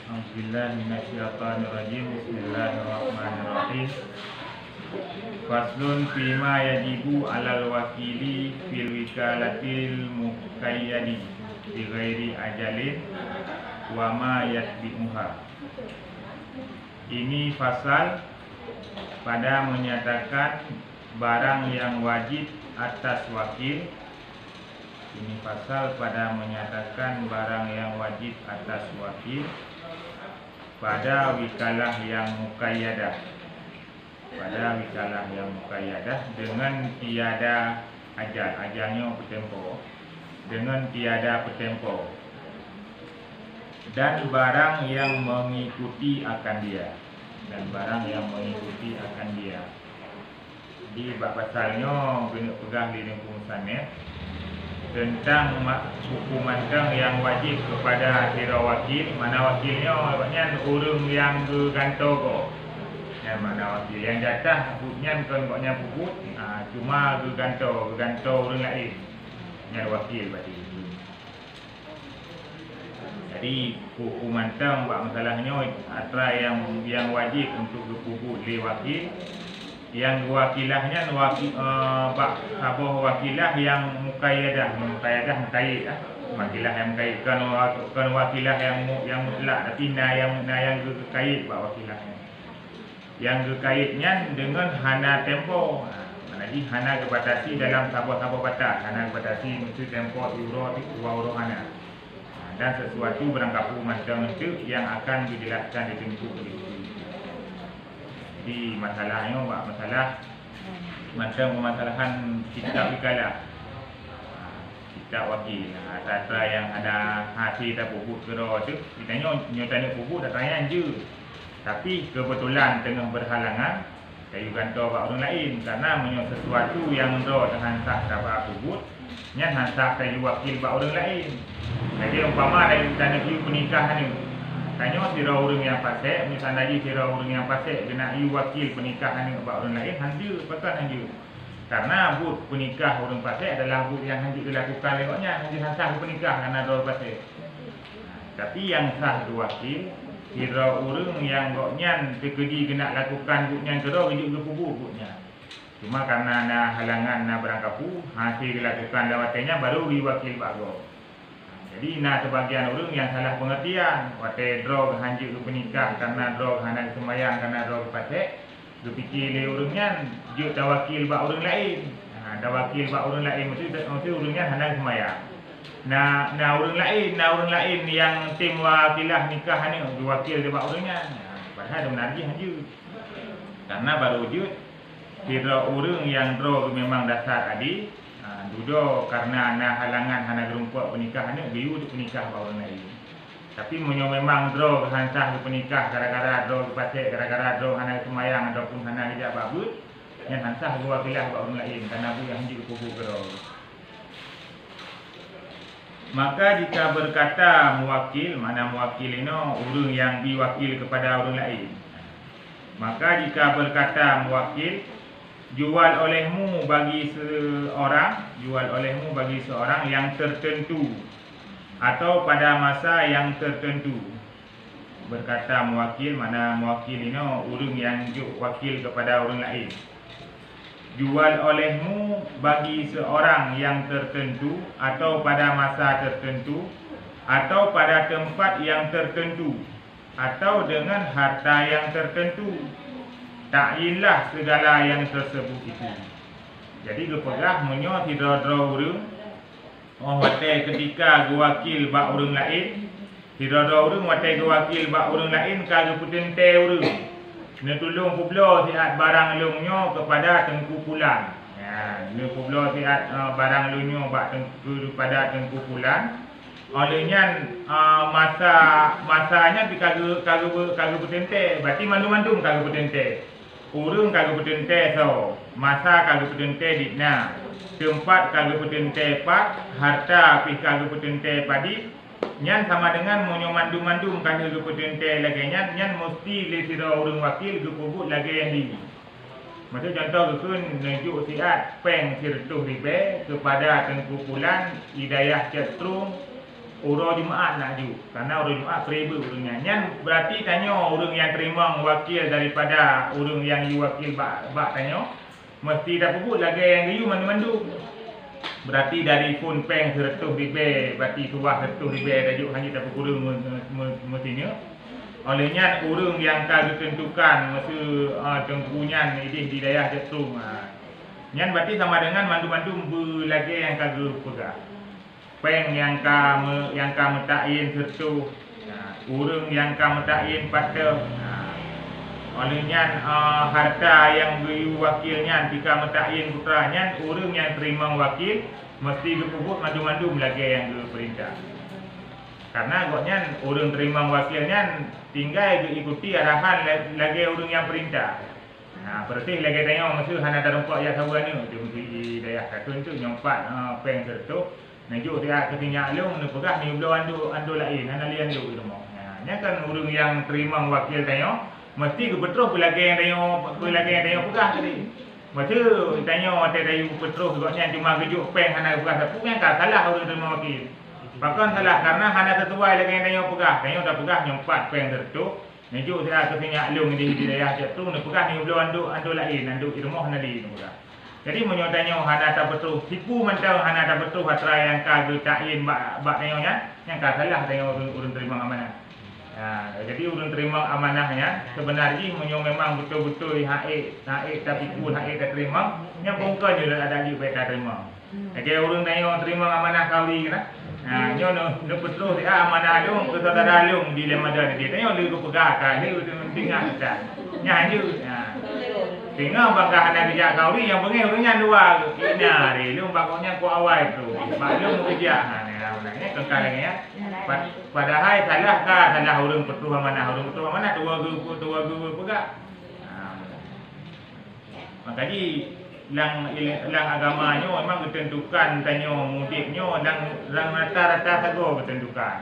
Alhamdulillah minasyaitonirrajim. Bismillahirrahmanirrahim. Faslun fima yajibu alal wakili fil wikalatil muqayyadi bi ghairi ajalin wa ma yatbi'uha. Ini fasal pada menyatakan barang yang wajib atas wakil. Ini pasal pada menyatakan barang yang wajib atas wakil pada wikalah yang muqayyadah. Pada wikalah yang muqayyadah dengan tiada ajal, ajalnya bertempo, dengan tiada bertempo, dan barang yang mengikuti akan dia, dan barang yang mengikuti akan dia. Di bab pasalnya kena pegang di musanaf tentang hukuman yang wajib kepada kira wakil. Mana wakilnya maknanya orang yang bergantung kok. Ya, mana wakil yang jatah bukan maknanya puput, cuma bergantung orang lain. Yang wakil berarti. Jadi hukuman buat masalahnya antara yang wajib untuk berpuput oleh wakil, yang wakilahnya sabah wakilah yang muqayyadah wakilah yang muqayyad kan wakilah yang mutlak, tapi yang kait buat wakilahnya yang kekaitnya dengan hana tempo. Jadi hana kebatasi dalam sabah batas, hana kebatasi mesti tempo euro hana, dan sesuatu berangkapu macam itu yang akan dijelaskan di tempoh ini. Di masalahnya masalah macam permasalahan kitab wikalah, kitab wakil. Satra yang ada hasil tak pupuk kira tu, ditanya nyotanya pupuk tak tanya je. Tapi kebetulan tengah berhalangan, kayu gantor bak orang lain karena menyok sesuatu yang ro dengan tak dapat pupuk, nya hantar kayu wakil bak orang lain. Jadi umpama dari tanda view pernikahan ni, tanya sira orang yang fasik, misalnya lagi sira orang yang fasik kena wakil pernikahan dengan orang lain, hanja pasal hanja. Karena bud penikah orang fasik adalah bud yang hanja dilakukan lewatnya, hanja sah pernikah kerana orang fasik. Tapi yang sah wakil, sira orang yang goknya terkedi kena lakukan budnya kira hidup berpubur budnya. Cuma karena ada halangan nak berangkapu, hasil dilakukan lewatnya baru diwakil bago. Jadi sebagian orang yang salah pengertian, wate draw hanjuk ke penikah karena draw hana sembahyang karena draw pasek, berfikir le orangnya juk wakil bak orang lain. Wakil bak orang lain mesti orangnya hana sembahyang. Orang lain yang tim wakilah nikah ni diwakil dia bak orangnya. Padahal benar dia hanjuk. Karena baru wujud kira orang yang draw memang dasar adi. Duduk karena ada halangan hana gerumpuk pernikahan ni biu untuk penikah orang lain. Tapi memang draw hansah ke penikah gara-gara draw pasek, gara-gara draw hana semayang ataupun hana hijab babut, yang hansah ke wakilah orang lain karena bu yang hijab kubu draw. Maka jika berkata muwakil, mana muwakil ini orang yang diwakil kepada orang lain. Maka jika berkata muwakil, jual olehmu bagi seorang yang tertentu atau pada masa yang tertentu. Berkata muwakil, mana muwakil ini orang yang wakil kepada orang lain. Jual olehmu bagi seorang yang tertentu atau pada masa tertentu atau pada tempat yang tertentu atau dengan harta yang tertentu. Ta'inlah segala yang tersebut itu. Jadi gepegah menyo hidrodro urang wate ketika wakil bak urang lain, hidrodro urang wate wakil bak urang lain ka geputente urang. Ne tolong kublo siat barang lungnyo kepada tengku pulan. Ya, ne kublo siat barang lungnyo bak tengku kepada tengku pulan. Olehnya masanya kagak petente, berarti mandum kagak petente. Urang kagak petente so, masa kagak petente dikna, tempat kagak petente pat, harta pi kagak petente padi, nyan sama dengan monyo mandum kagak petente lagi nyan mesti le sira urang wakil gepubut lagi yang di. Macam contoh keun nejuk siat peng sirtuh ribe kepada tengku pulan hidayah cetrung orang Jumaat nak ju. Karena orang Jumaat peribu orangnya. Nyan berarti tanya orang yang terima wakil daripada orang yang you wakil bak tanya. Mesti dah puput lagi yang you mandu-mandu. Berarti dari pun peng 100 ribu, berarti tuah 100 ribu tajuk hanya tak kurang mestinya. Olehnya orang yang kagak tentukan masa tengkunyan ini di daerah Jatung. Nyan berarti sama dengan mandu-mandu lagi yang kagak pegang. Peng yang kamu takin sertu, orang yang kamu takin pada. Olehnya harta yang beri wakilnya jika mentakin putranya, orang yang terima wakil mesti dipupuk mandu-mandu lagi yang diperintah. Karena agaknya orang terima wakilnya tinggal ikuti arahan lagi orang yang perintah. Berarti lagi tanya mesti hanya terempak ya sawan ni di daerah Katun tu nyompat peng sertu. Najuk dia ketinyak long ni pegah ni belau ando lain hana lian lu rumah. Nya kan orang yang terima wakil tanya mesti ke Petroh pelagi yang tanya pegah tadi. Masa tanya dari Petroh agaknya cuma kejuk peng hana pegah sapu yang tak salah orang terima wakil. Bahkan salah karena hana sesuai lagi yang tanya pegah. Tanya dah pegah nyompat peng tertuk. Najuk dia ketinyak long di daerah Jatung ni pegah ni belau ando lain ando rumah hana li pegah. Jadi menyotanya hana tak betul tipu mentang hana tak betul hatra yang kagak takin bak tanya yang tak salah tanya orang terima amanah. Jadi orang terima amanahnya sebenarnya memang betul-betul haik tapi pun haik tak terima yang bukan je ada lagi baik tak terima. Jadi orang tanya terima amanah kauli kan. Nyo no betul dia amanah long ke saudara long di lemada dia tanya lu ke pegah dia tinggal kita. Nya je. Tengah bangka hana kerja kauli yang bengih orangnya dua. Ina re lu bakoknya ku awal tu. Maklum kerja. Ini kekal lagi ya. Padahal salah orang petuh mana dua guru pegak. Makanya lang agamanya memang ditentukan tanya mudiknya lang rata-rata sago ditentukan.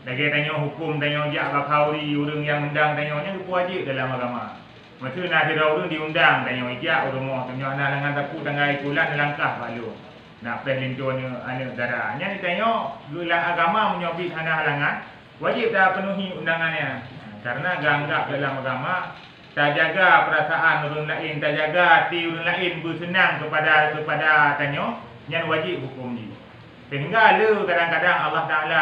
Lagi tanya hukum tanya jak bakauri orang yang undang tanyanya itu wajib dalam agama. Maksud nak ada orang diundang tanya jak rumah tanya anak dengan takut tanggai kulan langkah balu. Nak perlindungannya anak darah. Yang ditanya gulang agama menyobit hana halangan wajib dah penuhi undangannya. Karena ganggap dalam agama tak jaga perasaan orang lain, tak jaga hati orang lain bersenang kepada tanya, yang wajib hukum ni. Sehingga lu kadang-kadang Allah Taala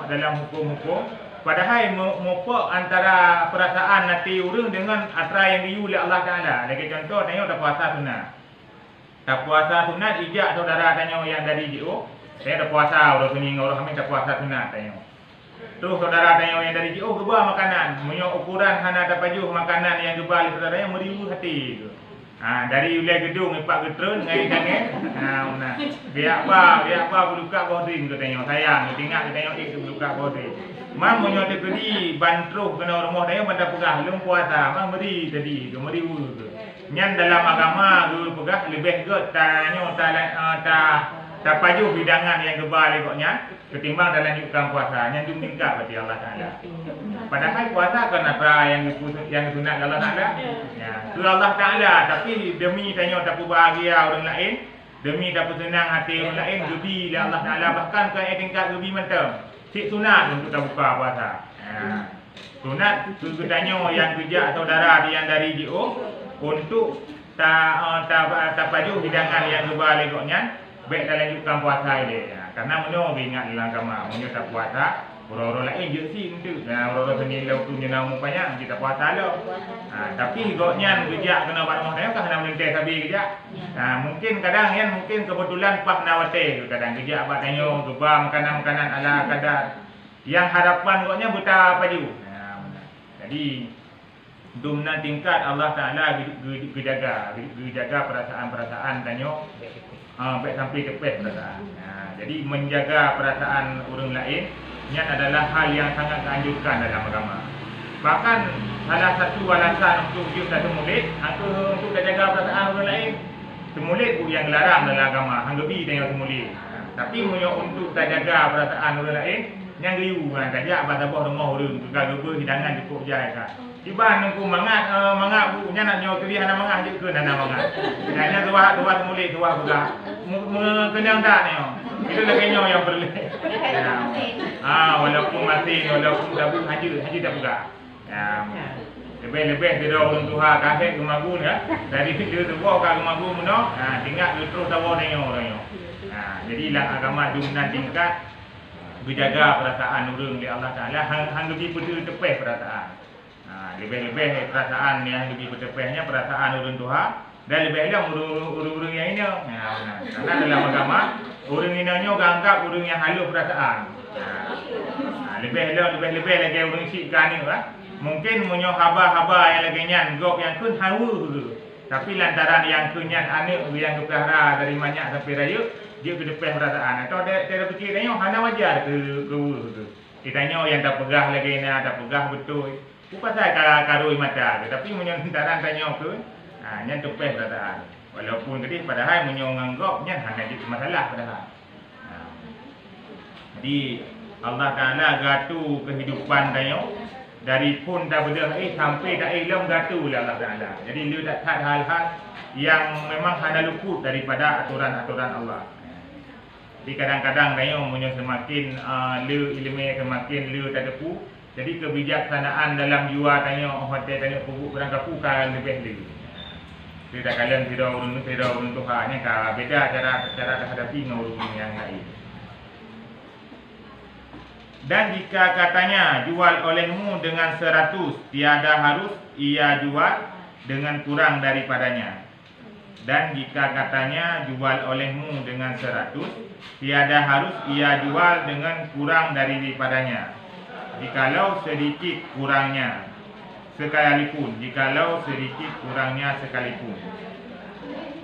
dalam hukum-hukum padahal mopok antara perasaan hati orang dengan atra yang diu oleh Allah Taala. Lagi contoh tanya tak puasa sunat. Tak puasa sunat ijak saudara tanya yang dari JO, saya tak puasa orang sini orang kami tak puasa sunat tanya. Terus saudara tanya yang dari JO gebah makanan, punya ukuran hana tak pajuh makanan yang gebah oleh saudara yang meribu hati tu. Dari wilayah gedung ipak getron ngai kangen. Dia apa buka bodin tu tanya sayang tinggal tanya itu buka bodin. Mang punya tekedi bantruh kena rumah tanya benda pegah lung puasa mang beri tadi tu meribu tu. Nyan dalam agama guru pegah lebih ke tanya tak pajuh hidangan yang gebal ikutnya ketimbang dalam nyukam puasa nyan dung tingkap berarti Allah Taala. Padahal puasa kan apa yang sunat Allah Taala. Ya, tu Allah Taala tapi demi tanya tak bahagia orang lain, demi tak senang hati orang lain gebi Allah Taala bahkan ke tingkat gebi mentang. Sik sunat untuk tak buka puasa. Sunat tu tanya yang kerja saudara yang dari JO untuk tak pajuh hidangan yang gebal ikutnya baik dalam nyukam puasa ini. Karena menyo ingat dalam agama menyo tak puasa orang-orang lain je sih untuk orang-orang seni lau tu nyena mupanya kita puasa lo. Tapi goknya kerja kena buat rumah tanya kena melentai sabi kerja. Mungkin kadang yang mungkin kebetulan pas nawate kadang kerja buat tanya gebah makanan-makanan ala kadar yang harapan goknya buta paju. Jadi dumna tingkat Allah Taala dijaga perasaan-perasaan tanya baik sampai cepet perasaan. Jadi menjaga perasaan orang lain ini adalah hal yang sangat dianjurkan dalam agama. Bahkan salah satu alasan untuk hidup satu murid untuk jaga perasaan orang lain. Semulit yang dilarang dalam agama. Hanggapi tengok semulit. Tapi untuk tak jaga perasaan orang lain yang liu saja pada bawah rumah orang gagal hidangan cukup jaya. Tiba nunggu mangat bukunya nak nyawa kiri hana mangat je ke nana mangat. Hanya dua semulit dua buka. Kenyang tak ni. Itu lagi yang boleh. Walaupun mati, walaupun haji tak pegang. Lebih-lebih dia orang Tuhan kakek kemagu ya. Dari dia tu bawa ke kemagu meno, tinggal dia terus tahu orang. Jadi lah agama dunia tingkat berjaga perasaan orang oleh Allah Taala hang lebih betul tepeh perasaan. Lebih-lebih perasaan yang lebih bertepehnya perasaan orang Tuhan dan lebih lagi orang-orang yang ini. Karena dalam agama orang ini anggap orang yang halus perasaan. Lebih lagi orang sikkan ni lah. Mungkin munyo haba-haba yang lagi nyan gok yang kun hawu dulu. Tapi lantaran yang kunyan anak yang kepelihara dari banyak sampai raya, dia berdepeh perasaan. Atau dia fikir tanya hana wajar ke tu. Kita tanya yang tak pegah lagi nak tak pegah betul. Bukan saya karui mata, tapi munyo lantaran tanya ke, nyan tepeh perasaan. Walaupun tadi padahal munyo nganggap nyan hanya jadi masalah padahal. Jadi Allah Taala gatu kehidupan tanya dari pun dah benda sampai dah ilmu gatu oleh Allah Taala. Jadi dia tak ada hal-hal yang memang hanya luput daripada aturan-aturan Allah. Jadi kadang-kadang tanya munyo semakin le ilmu semakin le tak depu. Jadi kebijaksanaan dalam jua tanya hotel tanya pupuk berang kapu kan lebih le. Tidak kalian tidak urun Tuhannya kalau beda cara hadapi dengan urun yang lain. Dan jika katanya jual olehmu dengan 100, tiada harus ia jual dengan kurang daripadanya. Dan jika katanya jual olehmu dengan 100, tiada harus ia jual dengan kurang daripadanya. Jikalau sedikit kurangnya sekalipun,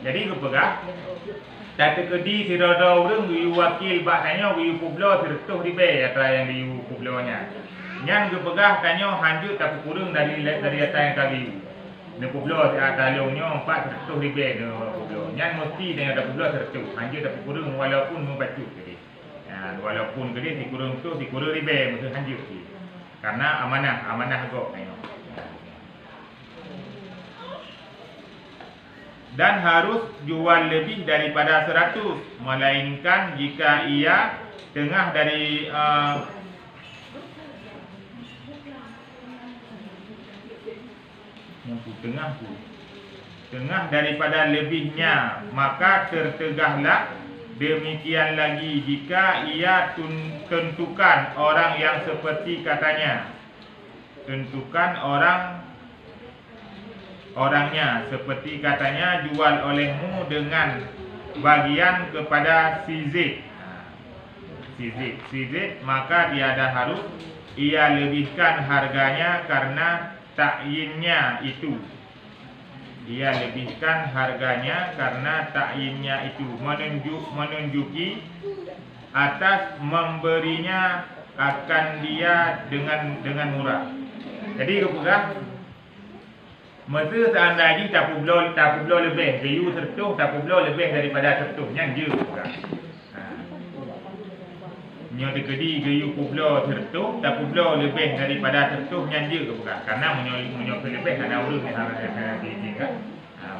Jadi kepegang tak terkedi sirada orang wi wakil bak tanya wi publo tertuh di be atra yang di publonya. Nyan ge pegah tanya hanjut tak kurang dari atas yang kali. Ne publo dalungnya 4 tertuh di be ne publo. Nyan mesti dengan ada publo tertuh. Hanjut tak kurang walaupun membacu tadi. Walaupun gede dikurang tu dikurang di be mesti hanjut. Karena amanah go tanya. Dan harus jual lebih daripada 100, melainkan jika ia tengah dari tengah daripada lebihnya, maka tertegahlah. Demikian lagi jika ia tentukan orang yang seperti katanya, orangnya seperti katanya jual olehmu dengan bagian kepada si Z, maka tiada harus ia lebihkan harganya karena takyinnya itu. Menunjuki atas memberinya akan dia dengan murah. Jadi kepegang masa seandainya tak publo lebih, gayu tertuh tak publo lebih daripada tertuh, yang je bukan. Nyo dekedi gayu publo tertuh tak publo lebih daripada tertuh, yang je bukan. Karena menyo lebih ada urus yang ada di kan.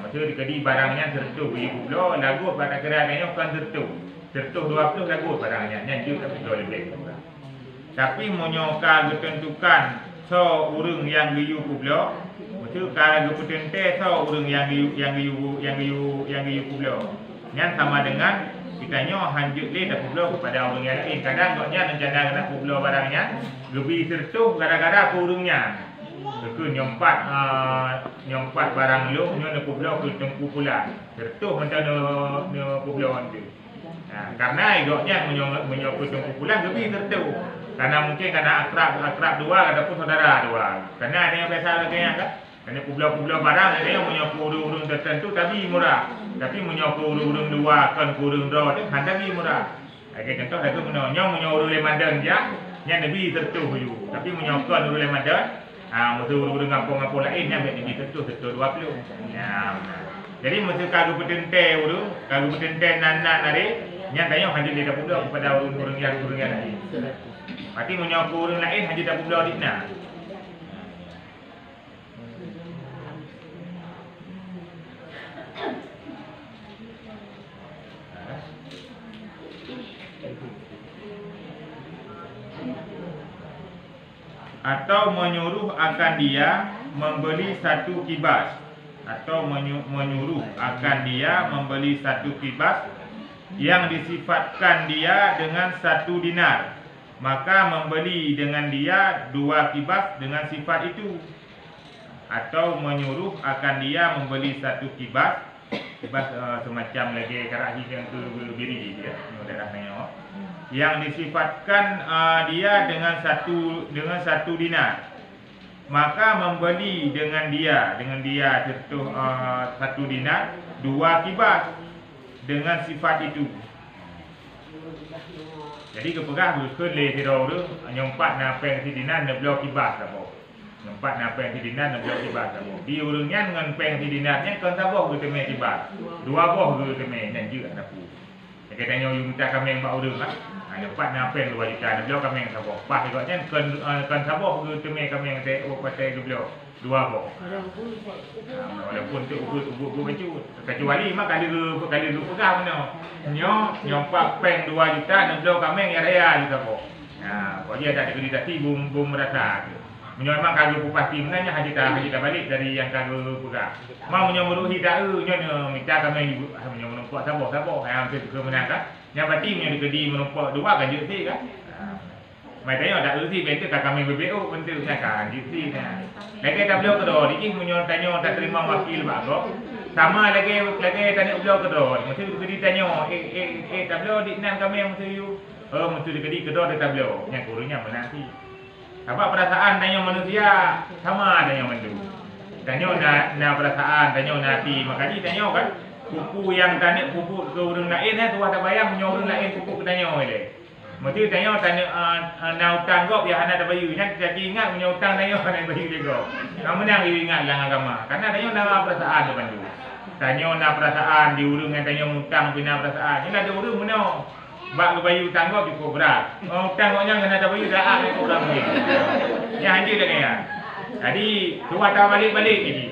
Masa dekedi barangnya tertuh gayu publo lagu pada kerananya kan tertuh 20 lagu barangnya, yang je tak publo lebih bukan. Tapi menyo ka ditentukan so urang yang gayu publo itu kalau geputente so urang yang gayu publo. Yang sama dengan kita nyo hanjut le dak publo kepada orang yang lain. Kadang goknya rencana nak publo barangnya, gebi tertuh gara-gara ke urangnya. Ke nyompat barang lu nyo nak publo ke tempu pula. Tertuh macam no publo tu. Karena goknya menyo ke tempu pula gebi tertuh. Karena mungkin akrab dua ataupun saudara dua. Karena ada yang biasa lagi kan. Karena publo barang ada yang menyoku urung tertentu tapi murah. Tapi menyoku urung dua kan urung dua tu tapi murah. Okey contoh itu menyo urung lemadan dia, nya nabi tertentu you. Tapi menyokan urung lemadan, mesti urung kampung-kampung lain yang lebih tertentu 20. Jadi mesti kagu petente urung, kagu petente nanan ari, nya tanya hanya dia publo kepada urung yang lain. Berarti menyoku urung lain hanya dak publo dikna. atau menyuruh akan dia membeli satu kibas, atau menyuruh akan dia membeli satu kibas yang disifatkan dia dengan 1 dinar, maka membeli dengan dia 2 kibas dengan sifat itu. Atau menyuruh akan dia membeli 1 kibas, semacam lagi karahi yang tu biri dia, darah tengok, yang disifatkan dia dengan satu dinar, maka membeli dengan dia serta 1 dinar 2 kibas dengan sifat itu. Jadi kepegah berkelih tirau tu nyompat napeng si dinar nak beli kibas apa. Nyompat napeng si dinar nak beli kibas apa. Di urungnya dengan peng si dinarnya kan sabah ke temai kibas. 2 boh ke temai dan juga napu. Jadi tanya you minta kami mbak urung ah. Nyompat napeng 2 juta nak beli kami sabah. Pas ikutnya kan sabah ke temai kami yang saya pakai ke beli 2 boh. Walaupun tu ubut baju. Kecuali mak kali dulu pegang mana. Nyompak peng 2 juta nak beli kami yang raya juga boh. Kalau dia tak ada tadi bum merasa. Memang kagak pasti menanya haji tak balik dari yang kagak pegang. Mau menyuruh hidak nyonya minta kami menumpuk sabah yang tu menangkap. Yang pasti menyuruh menumpuk 2 kan juti kan. Mai tanya tak usi betul tak kami BBO betul kan juti kan. Lagi tak beliau kedor ini menyuruh tanya tak terima wakil bago. Sama lagi tanya beliau kedor. Mesti ditanya tak beliau di nan kami yang mesti you. Mesti kedor tak beliau. Yang kurunya menanti. Apa perasaan tanya manusia sama tanya mandu. Tanya na perasaan, tanya hati. Makanya tanya kan pupu yang tanya pupu ke urang lain tu ada bayang menyo urang lain pupu ke tanya ele. Mesti tanya na utang gop ya anak ada bayu nya jadi ingat menyo utang tanya anak bayu juga. Kamu nang ingat lang agama. Karena tanya na perasaan tu mandu. Tanya na perasaan di urang yang tanya utang pina perasaan. Ini ada urang meno. Bak bayu tanggup cukup berat. Tangguhnya kena ada bayu dah ni orang ni. Yang haji dah ni. Jadi tu ada balik ini.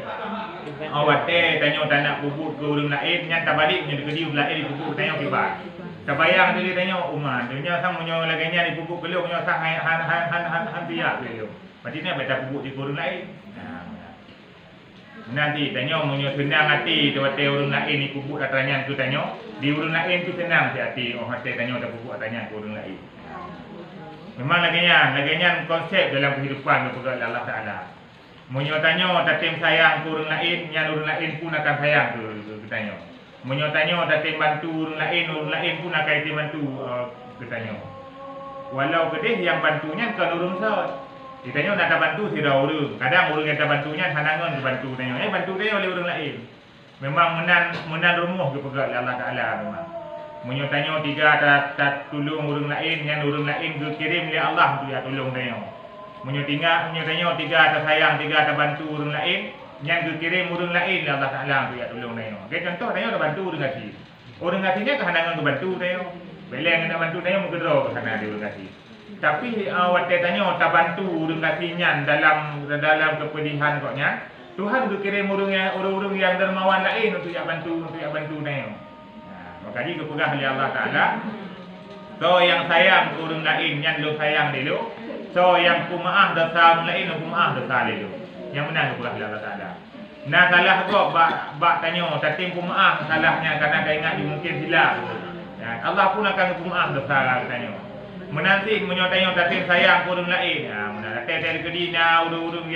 Awak tanya tak nak bubut ke urang lain, yang tak balik punya di lain di bubut tanya kibas. Terbayang dia tanya umat, dia sang punya laganya di bubut keluk punya sang han tiap dia. Pasti ni baca bubut di urang lain. Nanti tanya punya senang hati tu urang lain ni bubut katanya tu tanya. Di urang lain tu senang si hati hati tanya tak bubuk tanya ke urang lain. Memang laganya konsep dalam kehidupan kepada Allah Taala. Munyo tanya tatim sayang ke urang lain, yang urang lain pun akan sayang ke tanya. Munyo tanya tatim bantu urang lain pun akan bantu ke tanya. Walau kedih yang bantunya kan urang sat. Ditanya nak bantu si dah urang. Kadang urang yang tak bantunya sanangan bantu tanya. Bantu dia oleh urang lain. Memang menan rumuh ke pegat Allah Taala memang. Munyo tanya 3 tak tolong urang lain, yang urang lain ke kirim oleh Allah tu ya tolong tanya. Munyo tanya 3 tak sayang, 3 tak bantu urang lain, yang ke kirim urang lain Allah Taala tu ya tolong tanya. Okey contoh tanya tak bantu urang kasih. Urang kasihnya kehanangan ke bantu tanya. Beleng nak bantu tanya mengedro ke sana dia urang kasih. Tapi awak tanya tak bantu urang kasihnya dalam kepedihan koknya. Tuhan berkirim orang-orang yang dermawan lain untuk bantu tanya. Makanya kepegang oleh Allah Taala. So yang sayang orang lain yang lu sayang dia. So yang kumaah dosa lain kumaah dosa dia. Yang menang kepegang oleh Allah Taala. Nah salah kok bak tanya tatim kumaah salahnya karena dia ingat dia mungkin silap. Allah pun akan kumaah dosa tanya. Menanti menyotanya tatim sayang orang lain. Menang tatim kedina urung-urung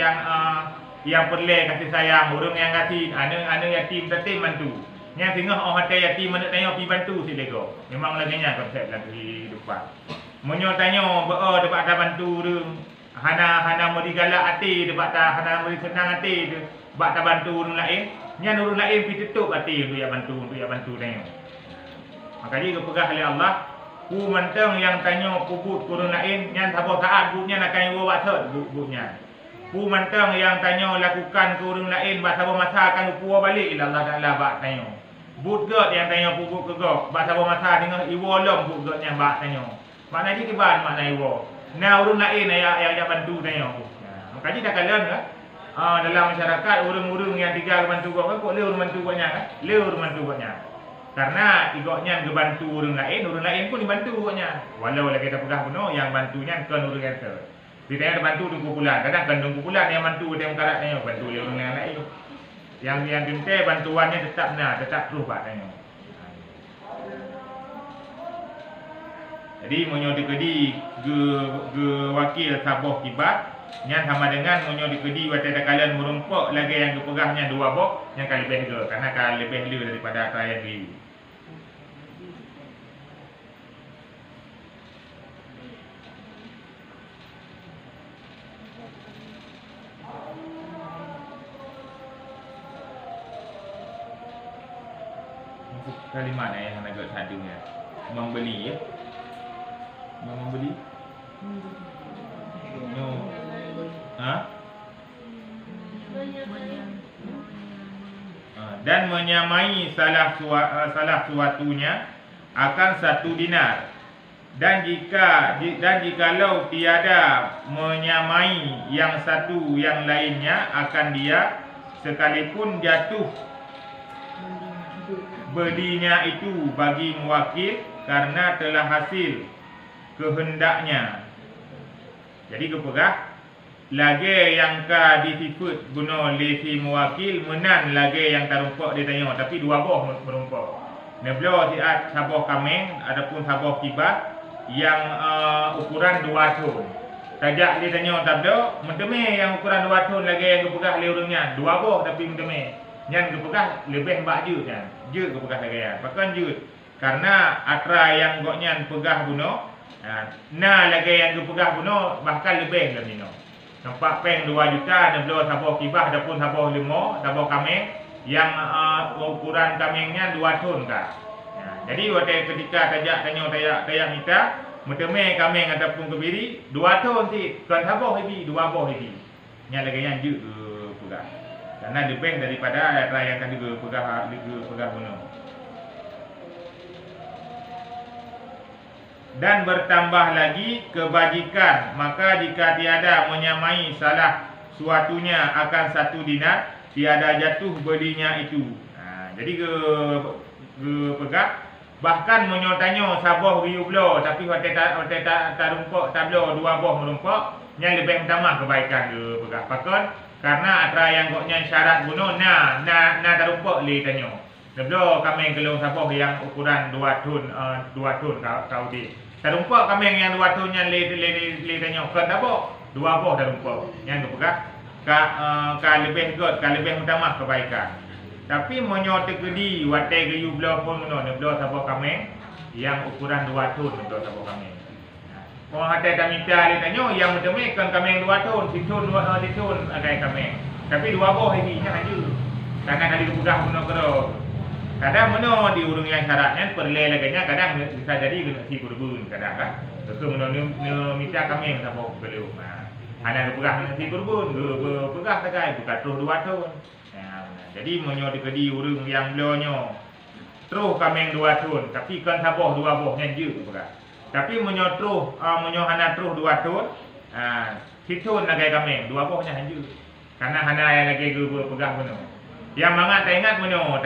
yang perlu kasih sayang, orang yang kasih anak yatim tatim bantu. Yang tengah hati yatim mana tanya pi bantu si lego. Memang laginya konsep dalam kehidupan. Munyo tanya dapat ada bantu urang. Hana mau digalak hati, dapat hana mau senang hati, dapat tak bantu orang lain. Yang orang lain pi tutup hati untuk ya bantu tanya. Makanya kepegang oleh Allah, ku mentang yang tanya kubut orang lain, yang sabar saat butnya nak kayu wasat butnya. Pu mantang yang tanya lakukan ke orang lain bahasa masa akan puas balik ila Allah Taala bak tanya. But god yang tanya pupuk ke god bahasa masa dengan iwo lom but god yang bak tanya. Maknanya kiban makna iwo. Nah orang lain yang bantu tanya. Makanya dah kalian kan dalam masyarakat orang-orang yang tinggal bantu god kok leur bantu godnya kan? Leur bantu godnya. Karena igoknya bantu orang lain pun dibantu godnya. Walau lagi kita pegang puno yang bantunya kan orang yang Dia ada bantu tunggu bulan. Kadang kan tunggu bulan yang bantu dia mengkarat tanya bantu dia orang yang lain. Yang gentai bantuannya tetap tetap terus pak tanya. Jadi monyo dikedi ge wakil saboh kibat yang sama dengan monyo dikedi watai kalian merumpuk lagi yang dipegahnya 2 bok yang kali lebih ge karena kali lebih lu daripada klien di. Kalimat yang agak sadunya membeli ya. Membeli dan menyamai salah suatunya akan 1 dinar dan jikalau tiada menyamai yang satu yang lainnya akan dia sekalipun jatuh belinya itu bagi muwakil karena telah hasil kehendaknya. Jadi kepegah lagi yang ka disifut guna lesi muwakil menan lagi yang tarumpuk dia tanya tapi 2 boh merumpuk. Neblo siat saboh kameng ataupun saboh kibat yang ukuran 2 ton. Tajak dia tanya tablo mendeme yang ukuran 2 ton lagi yang kepegah le urangnya 2 boh tapi mendeme. Yang kepegah lebih mbak jut kan. Jut kepegah lagi ya. Bahkan jut karena atra yang goknya pegah guna lagi yang kepegah guna bahkan lebih dalam nino. Nampak peng 2 juta dan belum saboh kibah ataupun saboh limo, saboh kameng yang ukuran kamengnya 2 ton kah. Jadi waktu ketika tajak tanya minta meteme kameng ataupun kebiri 2 ton si kan saboh hebi 2 boh hebi. Nya lagi yang jut pegah. Karena lebih daripada atra yang tadi pegah guna. Dan bertambah lagi kebajikan, maka jika tiada menyamai salah suatunya akan 1 dinar, tiada jatuh belinya itu. Jadi ke pegah bahkan menyotanya saboh riublo tapi hotel tarumpuk tablo 2 boh merumpuk yang lebih utama kebaikan ke pegah. Pakon karena atra yang koknya syarat guna na tarumpuk li tanyo. Sebelum kami gelung saboh yang ukuran 2 ton kau di. Tarumpuk kami yang 2 ton yang le tanyo kan dabo 2 boh tarumpuk yang kepegah ka lebih good ka lebih utama kebaikan. Tapi monyo tegedi watai geyu blo pun mono blo saboh kami yang ukuran 2 ton blo saboh kami. Kalau ada kami le tanyo yang meteme kan kami 2 ton, 1 ton ada kami. Tapi 2 boh ini nya haju. Karena kali kepegah mono kero. Kadang mana di urung yang syaratnya perle laganya kadang bisa jadi si kurbun kadang kan. Itu mana minta kami saboh beliau. Ada pegah si kurbun, pegah sagai bukan terus 2 ton. Jadi menyo dikedi urung yang belonyo. Terus kami 2 ton, tapi kan saboh 2 boh yang je pegah. Tapi menyo terus menyo hana terus 2 ton. Siton lagi kami 2 boh nya hanje. Karena hana yang lagi pegah benar. Yang mangat tak ingat mana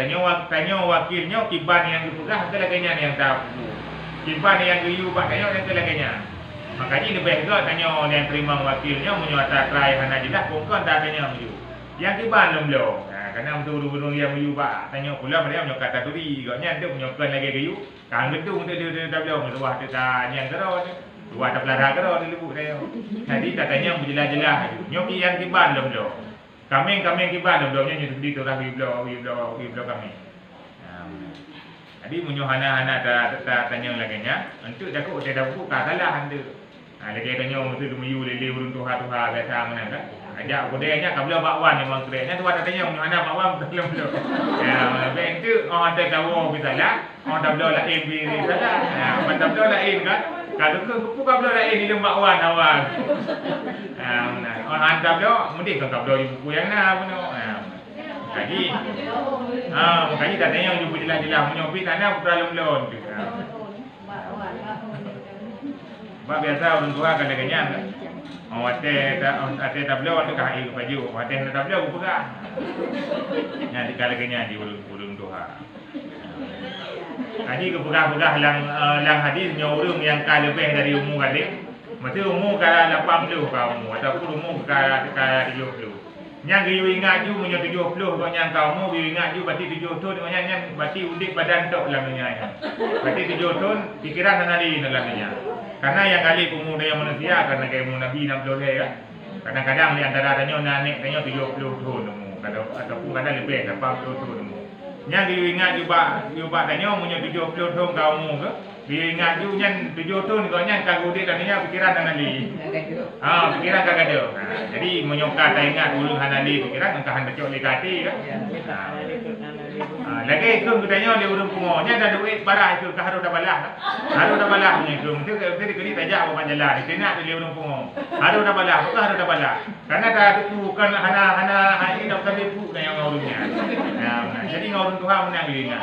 tanya wakilnya kiban yang dipegah ke laganya yang tahu. Kiban yang diyu pak tanya yang ke laganya. Makanya lebih juga tanya yang terima wakilnya menyuata try hana jelas bukan tak tanya meyu. Yang kiban belum. Karena untuk guru yang meyu pak tanya pula mereka menyuka kata turi gaknya dia menyuka lagi kayu. Kan betul untuk dia tak belum meluah kita yang terus. Dua tak pelara kerana lebuk dia. Jadi katanya menjelas-jelas. Nyoki yang kiban belum. Kami kibar domnya nyu di tu dah we blow kami. Jadi munyo hana tanya lagi nya untuk jakuk dia dah buka salah anda. Lagi tanya mesti meyu lele urun tuha biasa mana kan. Ajak budayanya kabla bakwan memang kerennya tu ada tanya munyo hana bakwan belum. Ya, ben tu ada tahu bisalah, ada blo lain bi salah. Macam blo lain kan. Kalau ke kabla lain di bakwan awal. Orang hantar dia, mesti kan kabel ibu yang nak punya. Jadi, makanya tak tanya ibu jelas-jelas punya pi tanah putra lom-lom. Sebab biasa orang tua kan kenyang. Ate tablo tu kah ibu baju, ate tablo ibu pegang. Jadi kalau kenyang di urung tua. Jadi kepegah-pegah lang hadis nyorung yang lebih dari umum kali. Mesti umur kala 80 kau umur ataupun umur kala 70. Yang you ingat you punya 70 kau yang kau umur you ingat you berarti 7 tahun maknanya yang berarti udik badan tok lamanya. Berarti 7 tahun pikiran ngali lamanya. Karena yang kali umur dia manusia karena kayak umur Nabi 60 kan. Kadang-kadang di antara tanya naik tanya 70 tahun umur ataupun kadang lebih 80 tahun umur. Yang you ingat you bak tanya punya 70 tahun kau umur ke? Dia ingat you nyan 7 tahun kau nyan kagak udik tanya pikiran ngali. Pikiran kagak ada. Jadi menyokar tak ingat ulun hanali pikiran engkau hendak cok lekati kan. Lagi ikut katanya dia urung pungo nya ada duit barah itu ke harus dah balah. Harus dah balah nya itu. Mesti kali tajak apa jalan. Kena dia urung pungo. Harus dah balah, bukan harus dah balah. Karena tak itu kan hana ini dak tadi bu yang urungnya. Jadi ngurung Tuhan menang dia ingat.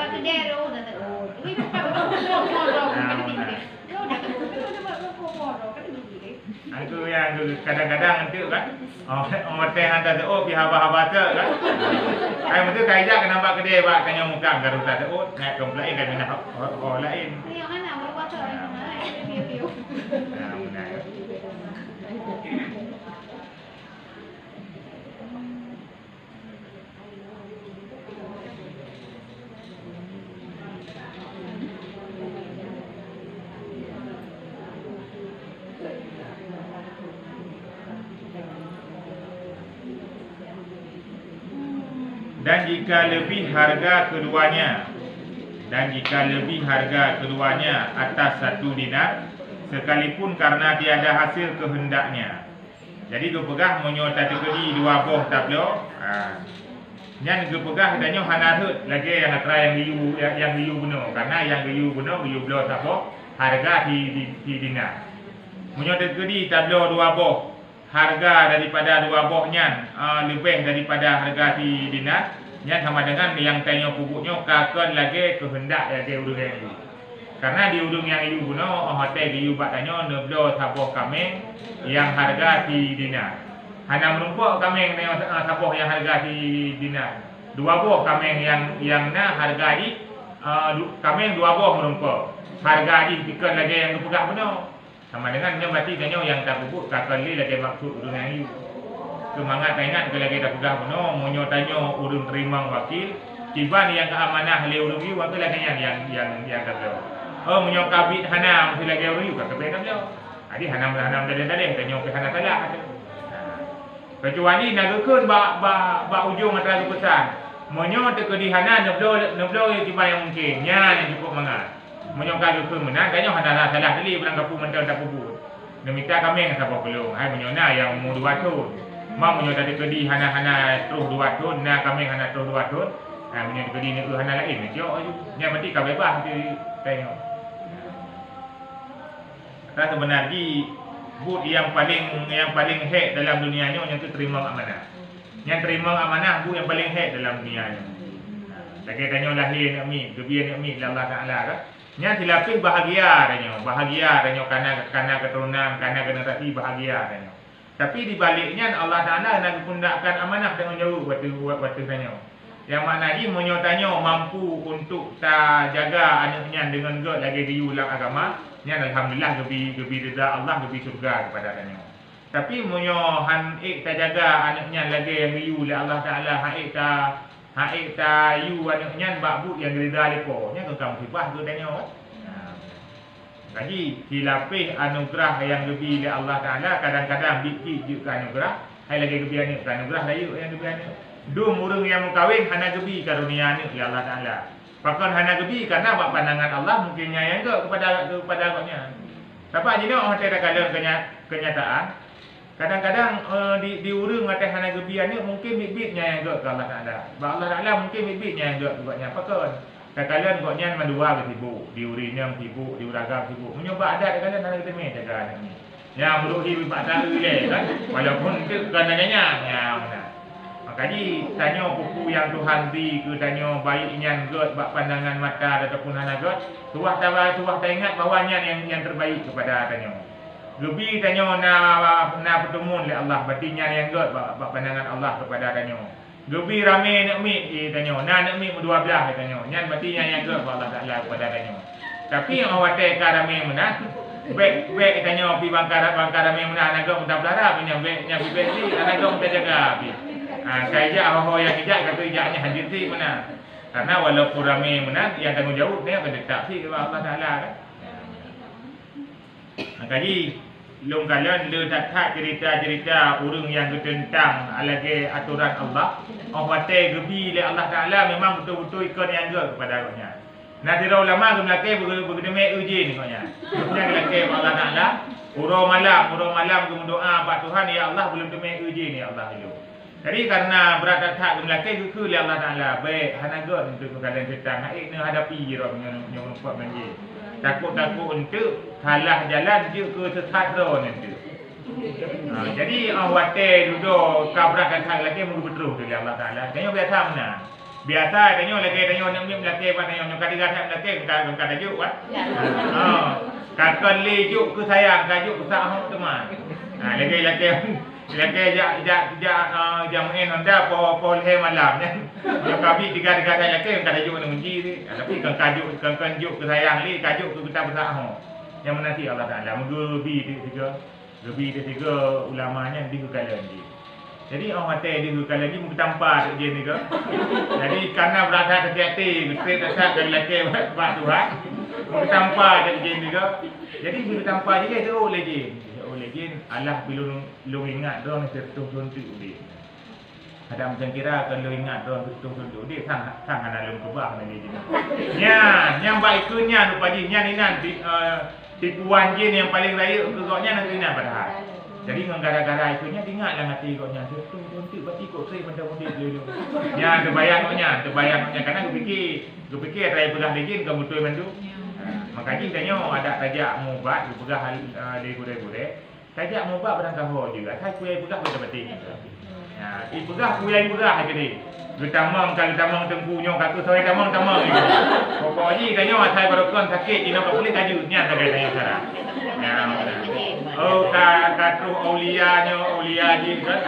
Itu yang kadang-kadang itu kan orang teh hantar tu pihak haba-haba tu kan. Ai mesti kaijak kena nampak kedai bak tanya muka garut tu naik komplain kan minah lain. Yang mana berbuat tu review. Dan jika lebih harga keduanya atas 1 dinar sekalipun karena tiada hasil kehendaknya. Jadi dia pegah menyota tekedi 2 boh tablo. Nyan dia pegah danyo hanarut lagi yang atra yang liu beno karena yang liu beno liu blo tapo harga di dinar. Menyota tekedi tablo 2 boh. Harga daripada 2 boh nyan lebih daripada harga di dinar nyan sama dengan yang tanya pupuknya kakon lagi kehendak lagi urung yang itu. Karena di urung yang itu guna hotel di ubak tanya neblo saboh kameng yang harga di dinar. Hana menumpuk kameng saboh yang harga di dinar. 2 boh kameng yang harga di kameng 2 boh menumpuk. Harga di pikir lagi yang kepegah benar. Sama dengan yang berarti tanya yang tak pupuk kakon li lagi maksud urung yang itu. Semangat tak ingat kalau kita pegang benar, monyo tanya urun terima wakil, tiba ni yang keamanah le urun yu, wakil lagi yang kata. Monyo kabit hana mesti lagi urun yu, kata betul dia. Adi hana dalih tanya ke hana salah kata. Kecuali nagakun ba ujung antara besar. Monyo te di hana neblo tiba yang mungkin, nya yang cukup mangat. Monyo kagakun menang, tanya hana salah dali berang kapu mental tak pupuk. Nemita kami yang siapa belum, hai monyo na yang umur 2 tahun. Mau menyodar kedi hana terus 2 tahun, na kami hana terus 2 tahun. Menyodar kedi ni hana lain, jauh aja. Yang penting kau bebas di tengok. Kata sebenarnya but yang paling head dalam dunia ni yang tu terima amanah. Yang terima amanah but yang paling head dalam dunia ni. Lagi tanya lahir nak mi, gebiar nak mi Allah Taala kan. Yang dilapis bahagia karena keturunan, karena generasi bahagia tanya. Tapi di baliknya Allah Taala nak pundakkan amanah dengan jauh waktu tanya. Yang maknanya menyotanya mampu untuk tak jaga anaknya dengan god lagi diulang agama, nya alhamdulillah gebi rida Allah gebi surga kepada tanya. Tapi menyohan tak jaga anaknya lagi yang diu Allah Taala haik ta yu anaknya bakbut yang rida lepo, nya kau sifat tu tanya. Jadi dilapis anugerah yang lebih dari Allah Taala kadang-kadang bikit juga anugerah, hai lagi gebian ni anugerah layu yang gebian ni. Dua murung yang mukawin hana gebi karunia ni oleh Allah Taala. Bahkan hana gebi karena bak pandangan Allah mungkinnya yang ke kepada agaknya. Sebab jadi orang tak ada kenyataan. Kadang-kadang di urung atas hana gebian ni mungkin bibitnya yang ke Allah Taala. Bak Allah Taala mungkin bibitnya yang ke agaknya. Pakon kalian koknya mendua ke sibuk, di urinnya sibuk, di uragam sibuk. Mencoba adat kalian nak kita main jaga anak ni. Yang meruhi pak tahu le kan. Walaupun itu kanannya yang mana. Makanya tanya buku yang Tuhan beri ke tanya baiknya god bak pandangan mata ataupun anak god, tuah tak ingat bawanya yang terbaik kepada tanya. Lebih tanya na bertemu oleh Allah batinya yang god bak pandangan Allah kepada tanya. Lebih ramai nak mi tanya. Nak mi 12 tanya. Nyan berarti yang ke Allah Taala kepada tanya. Tapi yang awak tak ramai mana? Bek tanya pi bangkara memang anak gak mudah belara punya beknya pi besi anak gak mudah jaga pi. Saya jak ho yang ijak kata ijaknya hadir si mana. Karena walaupun ramai mana yang tanggung jawab dia akan tetap si kepada Allah Taala kan. Jadi long kalian le tak cerita-cerita urang yang tentang alage aturan Allah. Orang gebi le Allah Taala memang betul-betul ikut yang kepada dia. Nanti ulama ke belakang berdemi uji ni katanya. Yang belakang Allah Taala, urang malam doa buat Tuhan ya Allah belum demi uji ni Allah itu. Jadi karena berat tak ke belakang ke Allah Taala baik hanaga untuk keadaan kita naik ni hadapi ro yang buat banjir. Takut untuk halah jalan je ke sesat ro nanti. Jadi awak duduk kabrak kat lagi betul dengan Allah Taala. Tengok biasa mana. Biasa tengok lagi nak lagi apa tengok kadang-kadang lagi kadang juk kan. Kakak lejuk ke sayang kajuk ke sah teman. Lagi jam Honda po le malam kan. Yang kami tiga lagi kadang juk nak menji ni. Tapi kan kajuk ke sayang li kajuk ke kita besar yang menanti Allah Taala. Menggebi tiga ulamanya di kekalian ni. Jadi orang mati di kekalian lagi mungkin tanpa dia ni ke. Jadi karena berasa hati-hati, kita tak lelaki buat Tuhan. Mungkin tanpa dia ni ke. Jadi bila tanpa dia itu oleh jin Allah belum ingat dong tertentu dia. Ada macam kira kalau ingat dong tertentu dia sang anak lem kubah ni jin. Yang baik kunya lupa jin ni nanti tipuan jin yang paling raya kegoknya nanti nak padahal. Jadi dengan gara-gara itunya ingatlah hati koknya tentu berarti kok saya benda dulu. Ya terbayang koknya karena aku fikir raya pegah jin kamu betul mandu. Makanya tanya ada tajak mubat pegah di gure-gure. Tajak mubat berangkat ho juga. Saya kuai pegah betul betul. Ya, pegah kuai aja ni. Getamang tengkunya kata saya tamang. Pokoknya tanya saya baru kan sakit di nak boleh kajutnya tak ada yang salah. Ya. Oh kata aulia je kan.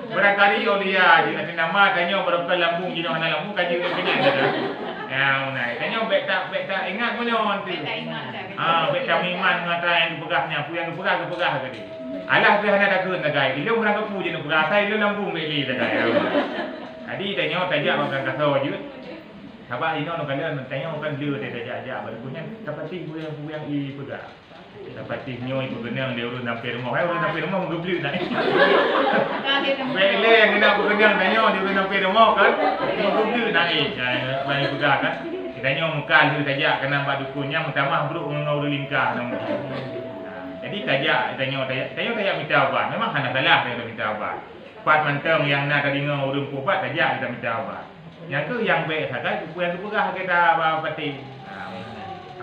Barangkali aulia je nanti nama tanya baru kan lambung je nak lambung kajut kena dah. Ya, nah tanya bek tak ingat punya nanti. Bek tak iman ngata yang pegahnya, yang pegah tadi. Alah tu hanya dah kena gai. Ilmu berangkat puji nak pegah saya ilmu lambung beli dah gai. Jadi tanya tajak orang kata je. Sebab ini orang kalian tanya orang dia tajak berpunya tapati yang i pegah. Tapati nyoi bergenang dia urus sampai rumah. Hai urus sampai rumah mengebli nak. Bele yang nak bergenang tanya dia urus sampai rumah kan. Mengebli nak bagi pegah kan. Tanya mukal dia tajak kena buat dukunnya pertama buruk mengau lingkar nama. Jadi tajak tajak minta ubat. Memang hanya salah dia minta ubat. Pat manteng yang nak dengar urang pubat tajak kita minta ubat. Yang tu yang baik saja yang pegah kita pati.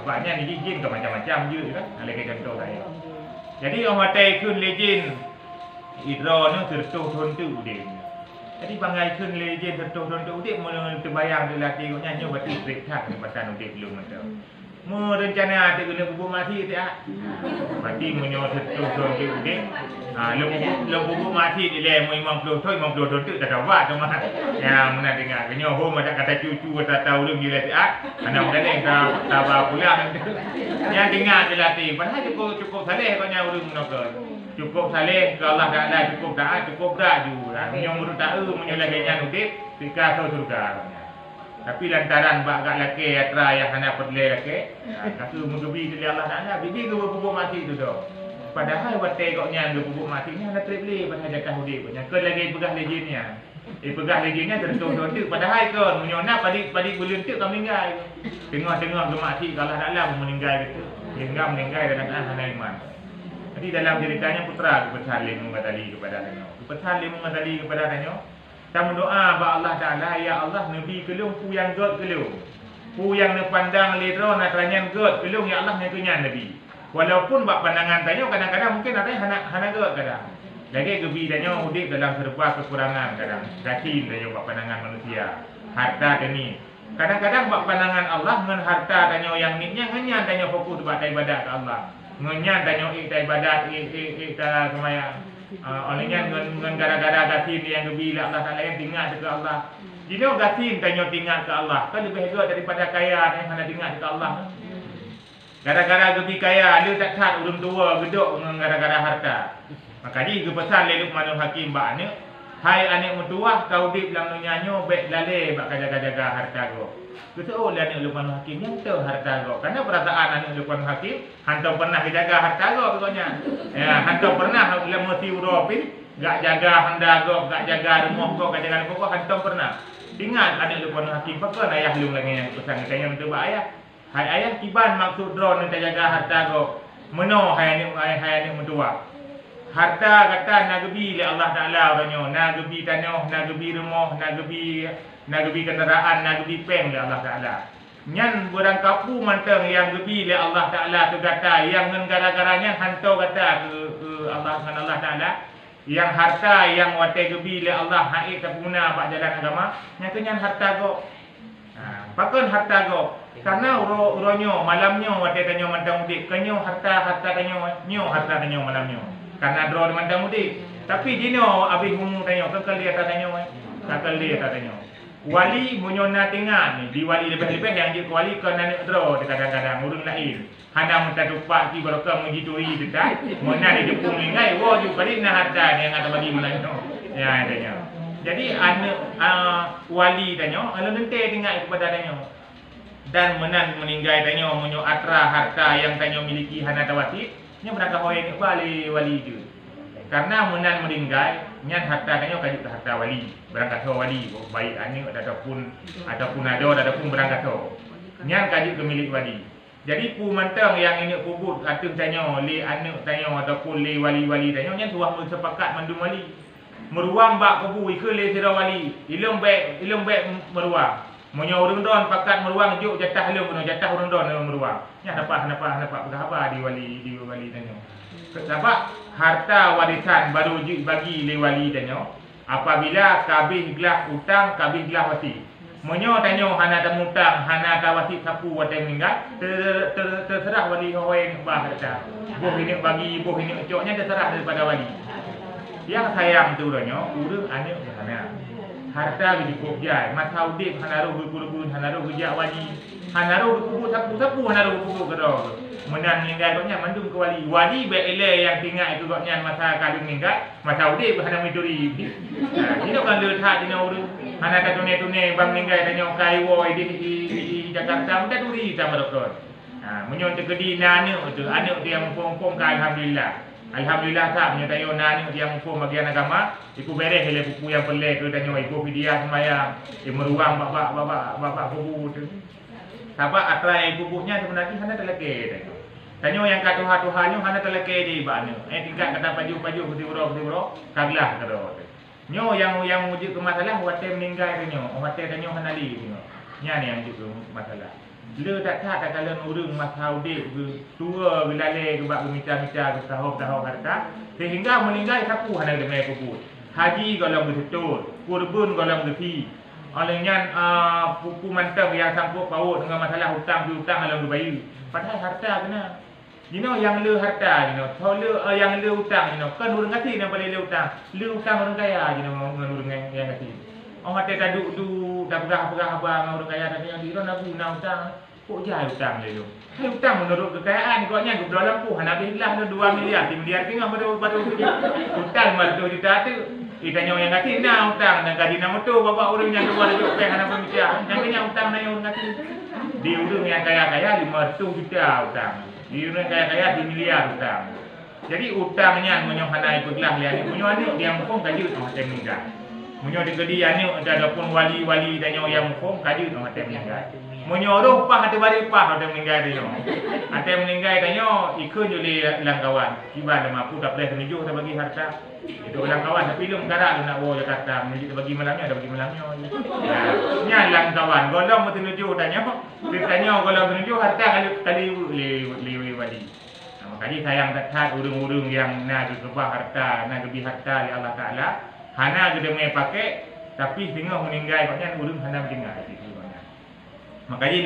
Abangnya ni jin ke macam-macam je kan. Lagi contoh saya. Jadi orang mati kun lejin idra ni tertuh-tuntu dia. Jadi bangai kun lejin tertuh-tuntu dia mula terbayang dia latih nya nyo berarti berkat kepada dia belum ada. Mu rencana ada guna bubuk mati tak? Berarti menyo tertuh-tuntu dia. Bubuk mati dia 50 tu tak dapat tu mah. Yang mana dengar kenyo ho ada kata cucu tak tahu dia bila tak. Anak muda ni tak pulang. Yang dengar dia latih padahal cukup saleh katnya urang nak. Cukup saleh ke Allah Taala cukup taat cukup dak ju. Menyo urut tahu menyo lagi nya nutip tika surga. Tapi lantaran bak laki atra yang hanya perle laki. Kasu menggebi dari Allah Taala bibi ke bubuk mati tu dah. Padahal watai koknya ada bubuk mati ni ada tripli pada jatah hudi punya. Ke lagi pegah leginnya. Pegah leginnya tertutup padahal ke menyona padi bulan tu kami meninggal. Tengah-tengah gemati Allah Taala meninggal gitu. Meninggal dalam hana iman. Jadi dalam ceritanya putra bersalin mengadali kepada Daniel. Bersalin mengadali kepada Daniel. Tamu doa ba Allah Taala ya Allah nabi kelung pu yang god kelung. Pu yang ne pandang lidro nak ranyan god kelung ya Allah nyakunya nabi. Walaupun bak pandangan tanya kadang-kadang mungkin ada yang hana god kadang. Lagi gebi tanya hidup dalam serba kekurangan kadang. Gatin tanya bak pandangan manusia. Harta demi. Kadang-kadang bak pandangan Allah dengan harta tanya yang niknya hanya tanya fokus buat ibadat ke Allah. Ngenyan tanya ibadat kita semaya. Olehnya dengan gara-gara gatin yang gebila Allah Taala yang tinggal ke Allah. Jika gatin tanya tinggal ke Allah, kan lebih hebat daripada kaya yang hanya tinggal ke Allah. Gara-gara gebi kaya, dia tak tat urang tua geduk dengan gara-gara harta. Maka dia pesan le Luqmanul Hakim ba anak, hai anak mertua kau dip dalam dunia nyo baik lale bak jaga-jaga harta go. Kata oh le anak Luqmanul Hakim yang tahu harta go. Karena perasaan anak Luqmanul Hakim hantar pernah dijaga harta go pokoknya. Ya, hantar pernah le mesti uropin, gak jaga handa go, gak jaga rumah go, gak jaga pokok hantar pernah. Ingat anak Luqmanul Hakim pakai ayah lung lagi yang pesan katanya untuk ba ayah. Hai ayah kiban maksud drone untuk jaga harta go. Meno hai anak mertua. Harta kata nagebi le Allah Taala orangnya, nagebi tanah, nagebi rumah, nagebi kenderaan, nagebi peng le Allah Taala. Nyan borang kapu manteng yang gebi le Allah Taala tu kata yang ngan gara-garanya hantau kata ke Allah dengan Allah Taala. Yang harta yang wate gebi le Allah haik tapuna bak jalan agama, nya kenyan harta go. Pakon harta go. Karena uronyo malamnyo wate tanyo mantang udik, kenyo harta tanyo malamnyo. Karena draw dengan mudik. Tapi dino abis humu tanyo, kekal dia tanyo, kakal dia tanyo. Wali munyona tengah ni, di wali lebih-lebih yang je wali kena nak draw kadang-kadang urang lain. Hana minta tupak ki barokah mengitui dekat, mana di depung lingai, wo ju balik na harta ni yang ada bagi melanyo. Ya tanyo. Jadi anak wali tanyo, alun ente tinggal kepada tanyo. Dan menan meninggal tanyo munyo atra harta yang tanyo miliki hana tawati. Nya berangkat hoy ni wali tu. Karena menan meninggal, nyan harta kanyo kajuk ke harta wali. Berangkat ho wali, baik anak ataupun berangkat ho. Nyan kajuk ke milik wali. Jadi pu mantang yang ini puput atung tanyo le anak tanyo ataupun le wali-wali tanyo nyan tuah sepakat mandum wali. Meruang bak kebu ke le sira wali. Ilung baik meruang. Munyo urang don pakat meruang juk jatah lum puno jatah urang don meruang. Nya dapat berapa di wali tanyo. Sebab harta warisan baru bagi le wali tanyo apabila kabih gelah utang kabih gelah wasi. Munyo tanyo hana ada utang hana ada wasi sapu wate meninggal terserah wali hoy bah harta. Boh ini bagi boh ini ucoknya terserah daripada wali. Yang sayang tu urang anak sana. Harta cukup jai, masa udip hanaru guru-guru hanaru gejak wali, hanaru kubu sapu hanaru kubu gero. Menan meninggal koknya mandum ke wali. Wali baik ele yang tinggal itu koknya masa kali meninggal, masa udip hana mituri. Ini kan letak dina urang. Hana ka tune bang meninggal tanyo kai wo di Jakarta muda duri sama doktor. Menyon tegedi nanu tu anak dia mempom-pom ka alhamdulillah. Alhamdulillah tak menyatakan nani dia mufum bagian agama, iku beres hele buku yang pelek tu tanyo ibu dia semaya, meruang bapak kubu tu. Sebab atrai kubuhnya sebenarnya hana teleke tanyo yang kat tuha-tuhanyo hana teleke di banu. Tingkat kata paju-paju bro, kaglah karo. Nyo yang wujud ke masalah wate meninggal tanyo, wate tanyo hana li nyo. Nya ni yang wujud ke masalah. Le tak kalau urang masa udip tua gelale ke bak mica-mica ke tahap harta sehingga meninggal sapu hana demai kubur. Haji golong betul, kurban golong gefi. Olehnya pupu mantap yang sangkut paut dengan masalah hutang piutang along bayi. Padahal harta kena. Yang le harta yang le hutang kan urang ngati nak boleh le hutang. Le hutang orang kaya dengan urang yang ngati. Orang kata du dah berah abang orang kaya tadi yang diro nak guna hutang. Kok jahil hutang le tu. Hutang menurut kekayaan koknya gubernur lampu hana bilah 2 miliar, 3 miliar tinggal baru hutang 100 juta tu. Ikannya yang ngati na hutang dan gaji nama tu bapak urang yang keluar juk pe hana pemikir. Yang kena hutang na orang ngati. Di urang yang kaya-kaya 500 juta hutang. Di urang kaya-kaya 2 miliar hutang. Jadi hutangnya menyohana ikutlah lian punyo anu dia mufung kaji macam meninggal. Munyo digedi anu ada pun wali-wali danyo yang mufung kaji macam meninggal. Munyo roh pah ada bari pah ada meninggal danyo. Ate meninggal danyo ikut juli langkawan. Kiban mampu tak boleh tunjuk tak bagi harta. Itu langkawan tapi lu negara nak wo Jakarta menunjuk bagi malamnya ada bagi malamnya. Ya, nya langkawan golong mesti tunjuk danyo. Ditanya golong tunjuk harta kali li wali. Makanya sayang tak urung-urung yang nak gebah harta, nak gebi harta li Allah Taala. Hana gede me pakai tapi tengah meninggal koknya urung hana meninggal itu koknya. Makanya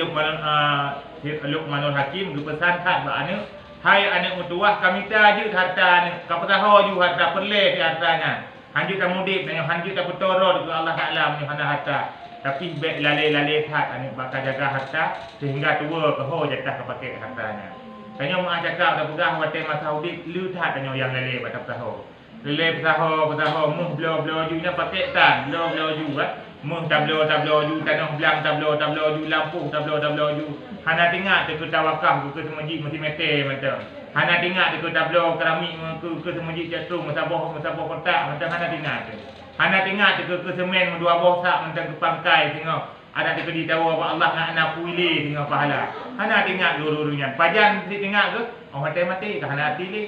Luqmanul Hakim berpesan kat bak anak, hai anak mertua kami tajud harta anak, kau tahu ju harta perle di hartanya. Hanjut tak mudik dan hanjut tak bertorol ke Allah Taala punya hana harta. Tapi baik lalai-lalai hat anak bakal jaga harta sehingga tua ke ho jatah ke pakai hartanya. Tanya mak cakap dah pegang watai masa udik lu tak tanya yang lele pada petaho. Lele petaho muh blo ju nya pakai tan blo ju muh tablo ju tanah belang tablo ju lampu tablo ju. Hana tengah te ke tawakah ke semajik mesti mete macam. Hana tengah te ke tablo keramik ke semajik jatuh masabah kotak macam hana tengah te. Hana tengah te ke semen dua boh sak macam ke pangkai tengok. Ada di tahu apa Allah nak anak puili tengok pahala. Hana tengok dulu-dulunya. Pajan di tengok ke? Orang mati ke hana hati le.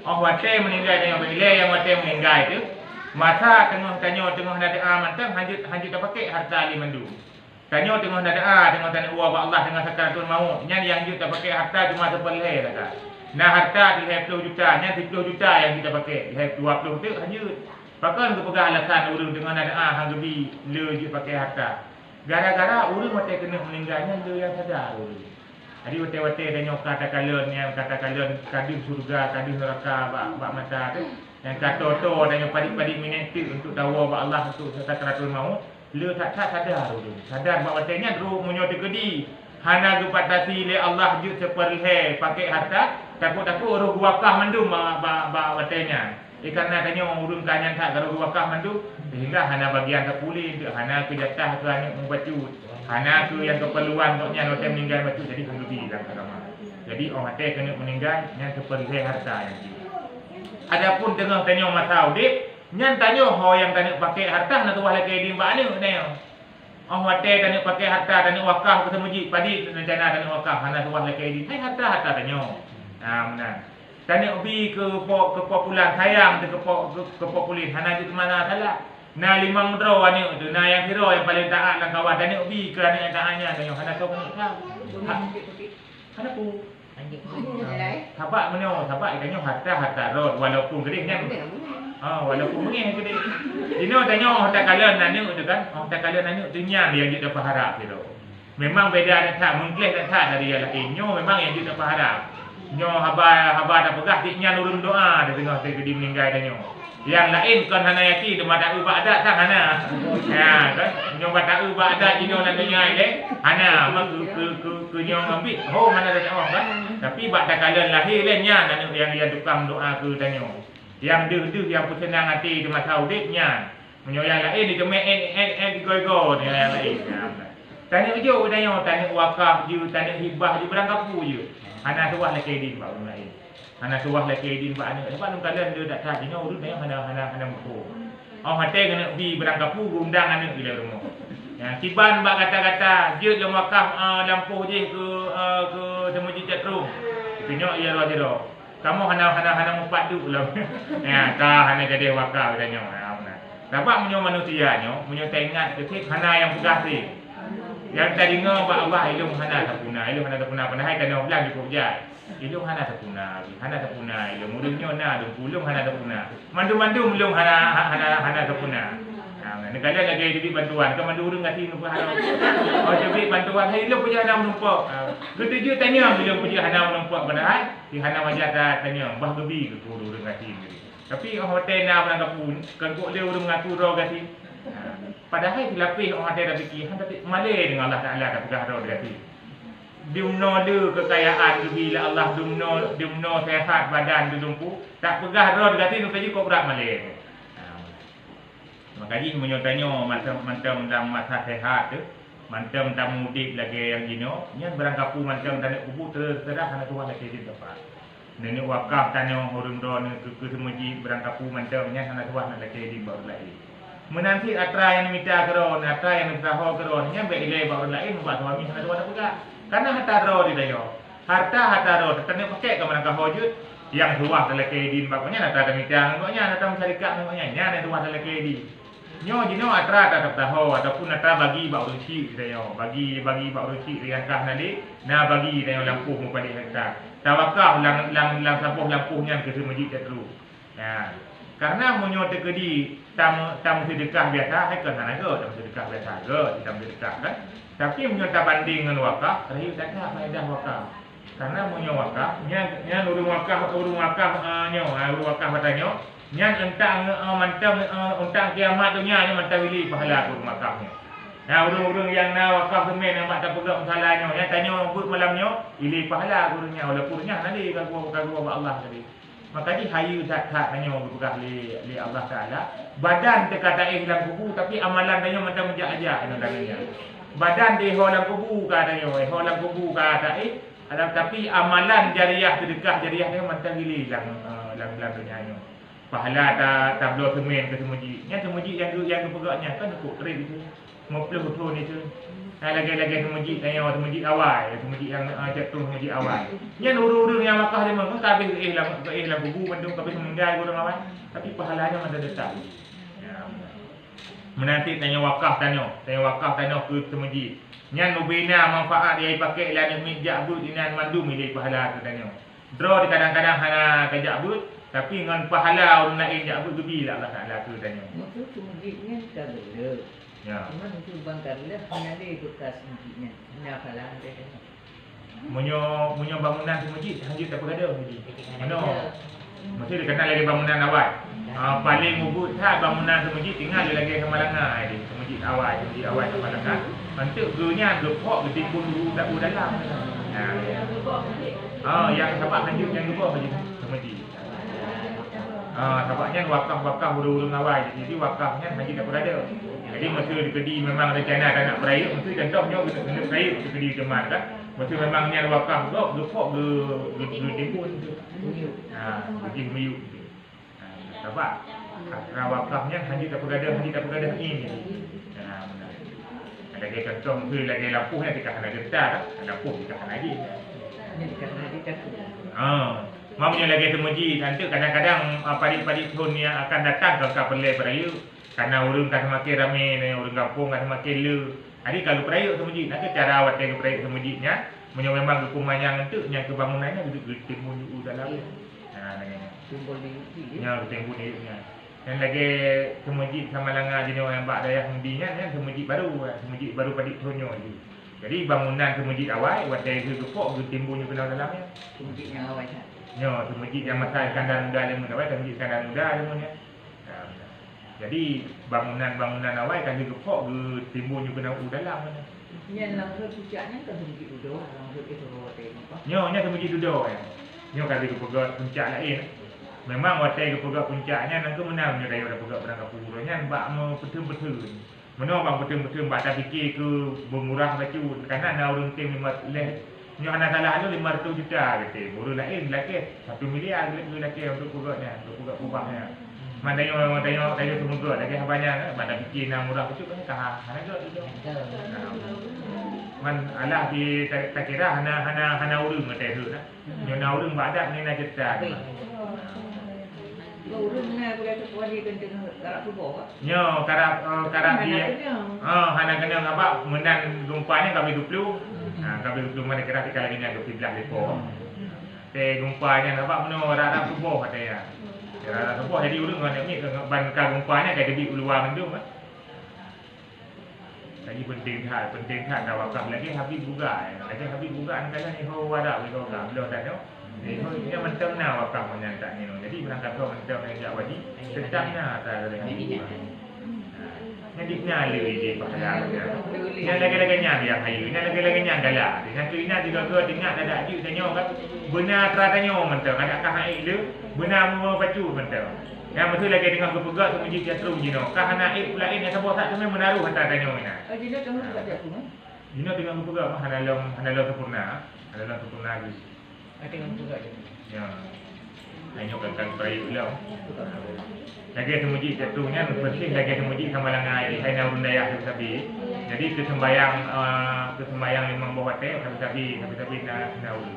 Orang meninggal tengok bila yang mati meninggal tu. Masa tengah nak doa mantap hanjut tak pakai harta limandu. Tengah nak doa tengah tanya Allah Allah dengan sakaratul maut. Yang tak pakai harta cuma sepeleh kata. Nah harta di 10 juta, 10 juta yang kita pakai. 20 tu hanjut. Bahkan kepegang alasan urang dengan doa hang gebi le je pakai harta. Gara-gara urang mati kena meninggalnya dia yang sadar urang. Jadi wate-wate tanya kata kalian kadin surga, kadin neraka bak mata tu. Yang kata tu tanya padik-padik minit untuk tahu apa Allah untuk sakaratul maut, le tak sadar urang. Sadar bak watenya dru munyo tekedi. Hana gepatasi le Allah jut seperhe pakai harta, takut-takut roh wakah mandum bak watenya. Kerana tanya urang kanyan tak kalau wakah mandu sehingga hana bagian terpulih, hana ke jatah ke hanya membacu, hana ke yang keperluan untuk yang orang meninggal bacu jadi lebih dalam agama. Jadi orang mati kena meninggal yang seperti harta yang itu. Adapun tengah tanya masa audit, yang tanya yang tanya pakai harta nak tuah lagi di mbak ni tanya. Orang mati tanya pakai harta tanya wakaf ke semujik padi rencana tanya wakaf hana tuah lagi di. Hai harta tanya. Benar. Tanya ubi ke populan sayang ke populin hana di mana salah. Na limang draw ani tu na yang hero yang paling taat lang kawan tanya ubi kerana yang taatnya tanya hana tahu kan tahu. Hana pu anjing. Sabak menyo sabak tanya harta road walaupun gede kan. Walaupun mungkin gede. Dino tanya harta kalian nanu tu kan. Harta kalian nanu tu nya dia kita berharap gitu. Memang beda tak mungkin tak dari yang lain. Memang yang kita berharap. Nyo haba dah pegah tiknya nurun doa dia tengah di meninggal dah nyo. Yang lain kan hana yaki de mata ubah ada tak hana. Ya kan nyo mata ubah ada dino nan dunia ile hana mak ke nyo ambil mana ada orang kan. Tapi bak dah kalian lahir lenya nan yang dia tukang doa ke danyo. Yang deh yang senang hati di masa udipnya. Nyo yang lain di temek go yang lain. Tanya ujo danyo tanya wakaf je tanya hibah je berangkapu je. Hana tuah laki din ba orang lain. Hana tuah laki din ba anu. Sebab nung kalian dia dak tak dino urut hana mko. Hate kena bi berangkapu undang anu bila rumah. Ya kiban ba kata-kata je le wakaf lampuh je ke semujit jatrum. Pinyok ia ro. Kamu hana empat du lah. Ya ta hana jadi wakaf danyo. Dapat menyo manusia nyo, menyo tengah ketik hana yang pegasi. Yang tadi ngau ba Allah ilmu hana tapuna padahal kan orang bilang cukup jai. Ilmu hana tapuna ilmu dunia na dum pulung hana tapuna. Mandu belum hana tapuna. Negara lagi diberi bantuan, ke mandu urang ngati nu harap. Diberi bantuan hai ilmu punya hana menumpuk. Ketujuh tanya belum punya hana menumpuk padahal di hana wajah tanya bah gebi ke guru urang ngati. Tapi orang hotel na berang kapun, kan kok dia urang ngatu ro gati. Padahal dilapih orang ada fikir tapi malai dengan Allah Taala tak pegah ro berarti. Dumno de kekayaan bila Allah dumno sehat badan dumpu tak pegah ro berarti nu kaji kok berat malai. Makanya menyotanya macam dalam masa sehat tu, macam tamu mudik lagi yang gino, nya berangkapu macam tanah kubu terserah hana tuah lagi di tempat. Nenek wakaf tanah orang don ke semuji berangkapu macam nya hana tuah nak lagi di baru lagi. Menanti atra yang minta keron, atra yang minta ho keron, nya baik ilai baru lain buat suami hana tuah nak pegah. Karena harta ro di dayo. Harta ro tetap pakai ke mana hojut yang tuah lagi di baknya atra minta ngoknya atra mencarikan ngoknya nya nek tuah lagi di. Nyo jino atra tak tahu ataupun atra bagi bak ruci dayo. Bagi bak ruci riangkah nadi, na bagi dayo lampuh mu pada hektar. Tawakal lang sapuh lampuhnya ke semujit terus. Ya. Karena munyo tekedi tamu sedekah biasa hai ke sana ke tamu sedekah biasa ke tamu sedekah kan. Tapi munyo ta banding dengan wakaf, rayu tak ada faedah wakaf. Karena munyo wakaf, nya urung wakaf nyo, urung wakaf batanyo, nya entang mantang entang kiamat dunia nya mantang wili pahala urung wakafnya. Nah, urang-urang yang nak wakaf semen nampak tak pegang masalahnya. Yang tanya buat malamnya, ilih pahala gurunya walaupun nya nanti kalau Allah tadi. Maka ni hayu tak tanya berpegang li Allah Taala. Badan terkata dalam kubur tapi amalan tanya macam menjak-ajak namanya. Badan di dalam kubur katanya, dalam kubur kata tapi amalan jariah sedekah jariah dia macam gili dalam dunia ni. Pahala tak belum semen ke semuji. Nya semuji yang berpegaknya kan ikut trade itu. 50 tahun itu. Lagi-lagi semuji awal, semuji yang jatuh semuji awal. Nya urang-urang yang wakaf dia mah kabeh ihlam bubu bandung kabeh meninggal urang awal. Tapi pahalanya mana tetap. Ya. Menanti tanya wakaf tanya ke semuji. Nya nubina manfaat dia pakai lan mijak but inan mandu milik pahala tu tanya. Draw di kadang-kadang hana kajak but tapi dengan pahala orang lain jak but gebi lah Allah Taala tu tanya. Maksud semujinya tak boleh. Ya. Cuma untuk bangkarlah hanya dia bekas masjidnya. Hanya kalah dia. Munyo bangunan tu masjid hanya tak berada masjid. Mana? Mesti dia kenal lagi bangunan awal. Paling mubut tak bangunan tu masjid tinggal dia lagi Kemalangan dia. Masjid awal Kemalangan. Nanti gunya gepok ketimbun dak dalam. Yang sebab lanjut yang gepok masjid. Sebabnya wakaf urang-urang awal. Jadi wakafnya hanya tak berada. Jadi masa di Kedah memang rencana tak nak berayut, mesti contohnya kena berayut di Kedah Keman kan. Masa memang ni ada wakaf gepok timbun tu. Pergi meyuk. Sebab wakafnya hanya tak berada ini. Ada ke contoh mesti lagi lampu yang dikah nak getar, lampu dikah lagi. Ini kerana dia takut. Mamanya lagi temuji nanti kadang-kadang padik-padik tahun yang akan datang ke kapal berayut. Karena orang kan semakin ramai ni, orang kampung kan semakin le. Jadi kalau perayuk semuji, nanti cara awak tengok perayuk semujinya, memang hukuman yang itu, yang kebangunannya duduk timbun di dalam. Timbul di uji. Ya, timbun di uji. Dan lagi semuji sama langgar jenis yang bak daya hundinya, yang semuji baru padik tonyo itu. Jadi bangunan semuji awal, buat daya gepok, timbun di dalamnya. Semuji yang awal tak. Ya, semuji yang masa kandang muda lemon awal, semuji kandang muda lemonnya. Jadi bangunan awal kan digepok timbun juga kena dalam mana. Yang langsung puncaknya kan semuji duduk, langsung itu hotel apa? Nya semuji duduk ya. Nya kalau digepok puncak lain. Memang hotel gepok puncaknya nang ke menang nya daripada gepok berang kapurnya bak betul-betul. Mana bang betul-betul bak tak fikir ke bermurah baju karena nak orang tim 5 leh. Nya anak salah anu 500 juta kata. Baru lain lelaki 1 miliar lelaki untuk gepoknya, untuk gepok kubahnya. Mandanya semoga lagi banyak pada fikir nak murah betul kan hana juga. Man alah di tak kira hana urang mate tu nah. Nyo urang badak ni nak cerita. Urang nak boleh kuat di kenteng karap subuh. Nyo karap dia. Hana kena ngabak menang gumpanya kami 20. Kami 20 mana kira kita lagi nak 12 lepo. Gumpanya ngabak meno rarap subuh katanya. Rara sebuah jadi urang kan ni ban kagumpanya kayak debi uluang mendung kan. Jadi penting tak wakaf lagi habis juga. Lagi habis juga kan ni ho warak we ho gam lo tak no. Ni ho dia mentang na wakaf menyantak ni no. Jadi berangkat kau mentang yang jak wajib tetapnya tak ada ni. Jadi nyale dia pahala dia. Yang lagi-lagi nyang dia hayu, yang lagi-lagi nyang galak. Dengan tu ina juga ke dengar ada ajuk tanya kan. Benar teratanya mentang adakah hai dia? Benar mau baca mentang. Yang betul lagi dengan berpegang tu menjadi jatuh jino. Kah anak pula ini yang sebab tak cuma menaruh hantar tanya ina. Jino kamu tak ada tu. Jino dengan berpegang hanalom sempurna. Hanalom sempurna lagi. Dengan berpegang je. Ya. Hanya kan perayaan ulang. Lagi semuji jatuhnya bersih lagi semuji sama dengan air hai na undaya sabi. Jadi kesembayang limang bawah teh sabi na ulu.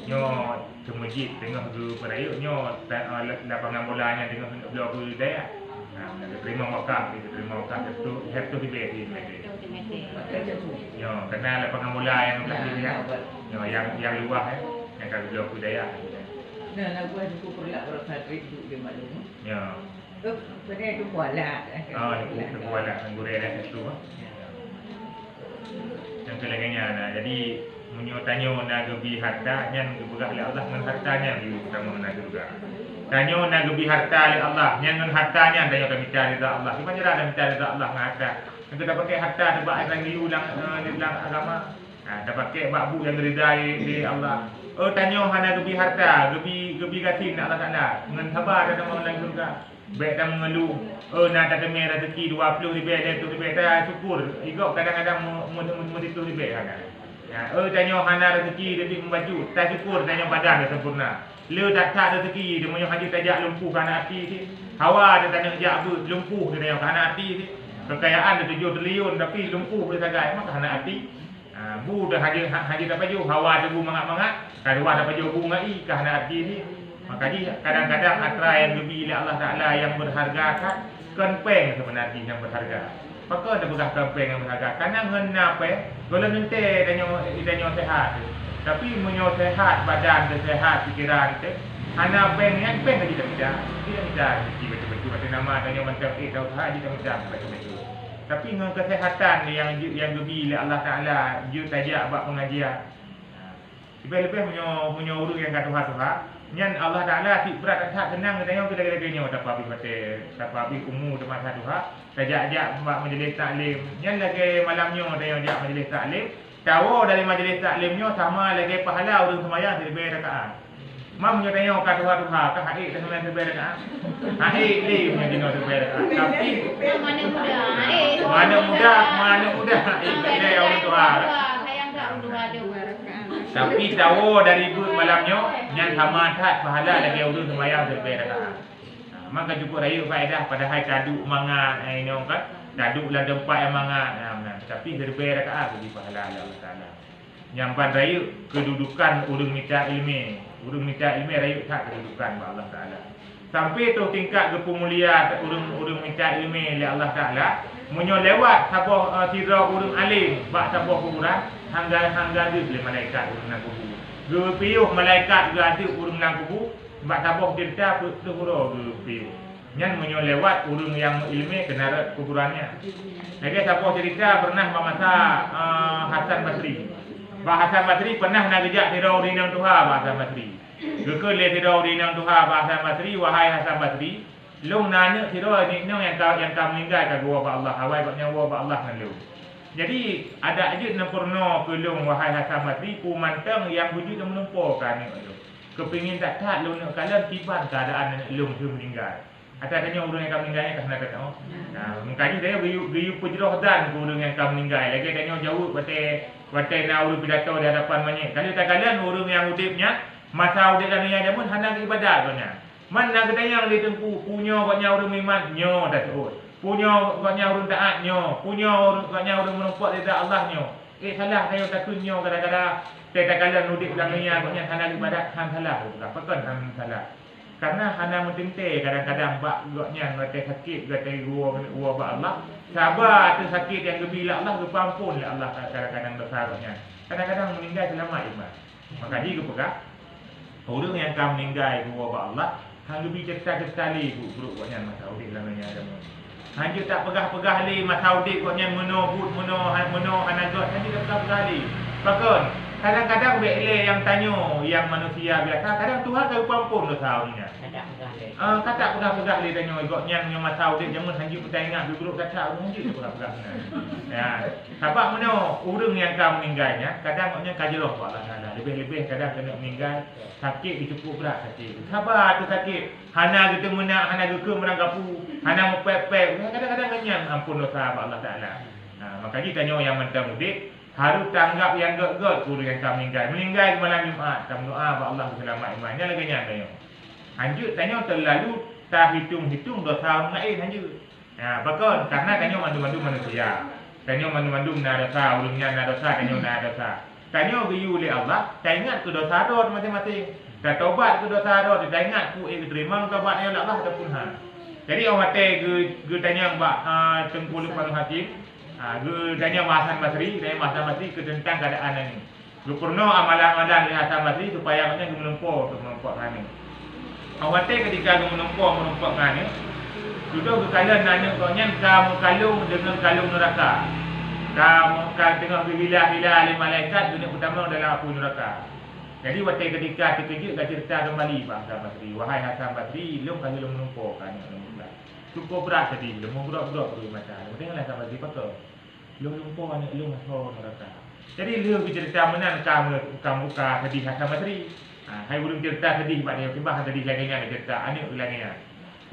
Nyo semuji tengah ke perayaan nyo lapangan bolanya tengah blok undaya. Terima wakaf itu satu di bawah ini. Nyo kenal lapangan bola yang dia. Nyo yang luar yang kalau blok undaya. Nah, nak buat buku perlak berfatrik duduk di maklum. Ya. Sebenarnya itu kuala. Itu kuala anggurnya ada situ. Yang kelaganya nah, jadi menyotanya nak gebi harta nyan gebegah oleh Allah dengan hartanya di utama mana juga. Tanyo nak gebi harta oleh Allah nyan dengan hartanya tanyo kami cari ridha Allah. Di mana ada cari ridha Allah dengan harta. Kita dah pakai harta sebab lagi ulang dalam agama. Dah pakai bakbu yang diridai di Allah. Tanya hana gebi harta, gebi gatin Allah Taala. Ngan sabar dalam orang surga. Baik dah mengeluh. Nak tak temui rezeki 20 ribu dan tu ribu dah syukur. Igok kadang-kadang itu ribu kan. Tanya hana rezeki dia membaju, tak syukur tanya badan dah sempurna. Le tak rezeki dia menyo haji tajak lumpuh kerana hati si. Hawa dia tanya jak apa lumpuh dia tanya kerana hati si. Kekayaan dia 7 triliun tapi lumpuh dia sagai maka kerana hati. Bu dah haji tak baju, hawa dia bu mangat-mangat, kadua dah baju bu ngai kerana hati ni. Maka kadang-kadang atra yang lebih oleh Allah Taala yang berharga kan peng sebenarnya yang berharga. Maka ada begah kempeng yang berharga. Karena ngena pe, kalau nanti danyo sehat. Tapi menyo sehat badan dan sehat pikiran kita. Ana peng yang peng lagi tak bisa. Tidak bisa betul-betul macam nama danyo macam tahu tak dia tak betul-betul. Tapi dengan kesehatan yang lebih oleh Allah Taala, dia tajak buat pengajian. Lebih-lebih menyo urut yang kata Tuhan. Nyan Allah Taala si berat tak senang katanya kita kena tak apa habis umur depan satu hak tajak buat majlis taklim. Nyan lagi malamnya dia ajak majlis taklim. Tahu dari majlis taklimnya sama lagi pahala orang sembahyang 1000 rakaat. Mam punya tanya kat Tuhan ke haik dah sembahyang 1000 rakaat. Haik le punya dino 1000 rakaat. Tapi mana mudah dia orang Tuhan. Tapi tahu dari malamnya yang sama tak pahala lagi urus sembahyang 1000 rakaat. Maka cukup raya faedah padahal kaduk mangat ini orang kan kaduk lah tempat yang mangat tapi 1000 rakaat jadi pahala Allah Taala. Yang pan raya kedudukan urang minta ilmu raya tak kedudukan Allah Taala. Sampai tu tingkat ke pemulia urang minta ilmu oleh Allah Taala menyo lewat sabah tira urang alim bak sabah kuburan hangga dia malaikat urang nang kubur. Ge piuh malaikat ge ada urang nang kubur bak sabah dirta pura ge piuh. Nyan menyo lewat urang yang ilmu kena kuburannya. Lagi sabah cerita pernah masa Hasan Basri. Pak Hasan Basri pernah nak gejak tira urinang Tuhan Pak Hasan Basri. Ge le tira urinang Tuhan Pak Hasan Basri wahai Hasan Basri long nana tira ni yang kau meninggal kat gua Pak Allah hawai kat nyawa Pak Allah nan lu. Jadi ada aja nak purno kelung wahai Hasan Basri ku mantang yang wujud yang menumpukan ni lu. Kepingin tak lu nak kalian tiban keadaan lu tu meninggal. Ada tanya orang yang kau meninggalnya kena kata. Mengkaji saya biu pujroh dan orang yang kau meninggal. Lagi tanya jauh batai na urut pidato di hadapan banyak. Kalau tak kalian orang yang udipnya masa udip dunia dia pun hendak ibadat banyak. Mana kita yang ditempu punya banyak orang iman nyo dah terus. Punya banyak orang taat nyo, punya banyak orang menumpak lidah Allah nyo. Salah saya takut nyo kadang-kadang tak kalian udip dunia banyak hendak ibadat han salah. Apakah han salah? Karena hana mentente kadang-kadang bak goknya ngate sakit gate gua ba Allah. Sabar tu sakit yang gebila Allah gepampun lah Allah kadang-kadang dosa goknya. Kadang-kadang meninggal selamat iman. Maka dia gepegah orang yang kam meninggal gua ba Allah hang gebi cerita sekali buruk goknya masa udip lamanya agama. Hang tak pegah-pegah li masa udip goknya meno hana got hang tak pegah li. Bahkan kadang-kadang bele yang tanya yang manusia biasa kadang Tuhan kau pampun dosa ni. Kata pegah-pegah dia tanya igoknya yang masa udip jangan hanji pun ingat duduk kata hanji pegah-pegah. Ya, sebab mana urang yang kau meninggalnya kadang goknya kajeroh Allah Taala. Lebih-lebih kadang kena meninggal sakit dicukup berat sakit. Sabar tu sakit. Hana kita menak, hana ke merangkapu, hana mepepek. Kadang-kadang kenyang ampun dosa Allah Taala. Maka dia tanya yang mentang udip harus tanggap yang got-got guru yang kau meninggal malam Jumaat kamu doa ba Allah selamat imannya lagi nya tanya. Lanjut tanya terlalu tak hitung dosa lain lanjut. Bahkan karena tanya mandu-mandu manusia. Tanya mandu-mandu na dosa ulungnya na dosa tanya na dosa. Tanya biu oleh Allah, tak ingat ke dosa dot masing-masing. Dah taubat ke dosa dot, tak ingat ku terima taubatnya Allah ataupun ha. Jadi orang mati ge tanya mbak Tengku Lukman Hakim. Gue tanya Hasan Basri, ke tentang keadaan ini. Gue pernah amalan-amalan di Hasan Basri supaya macam gue menumpuk untuk menumpuk ngani. Awak ketika gue menumpuk ngani, sudah gue kalian nanya kau kamu kalung dengan kalung neraka. Kamu tengok bila-bila alim malaikat dunia pertama dalam api neraka. Jadi waktu ketika terkejut dah cerita kembali Hasan Basri. Wahai Hasan Basri, lu kali lu menumpuk ngani. cukup berat tadi, lemah berat-berat tu macam. Kemudian lah sama siapa tu? Lumpur anak lu masuk neraka. Jadi lu bercerita menan kamu tadi Hasan Basri. Hai urang cerita sedih pak dia tiba tadi lagi dengan cerita anak lagi.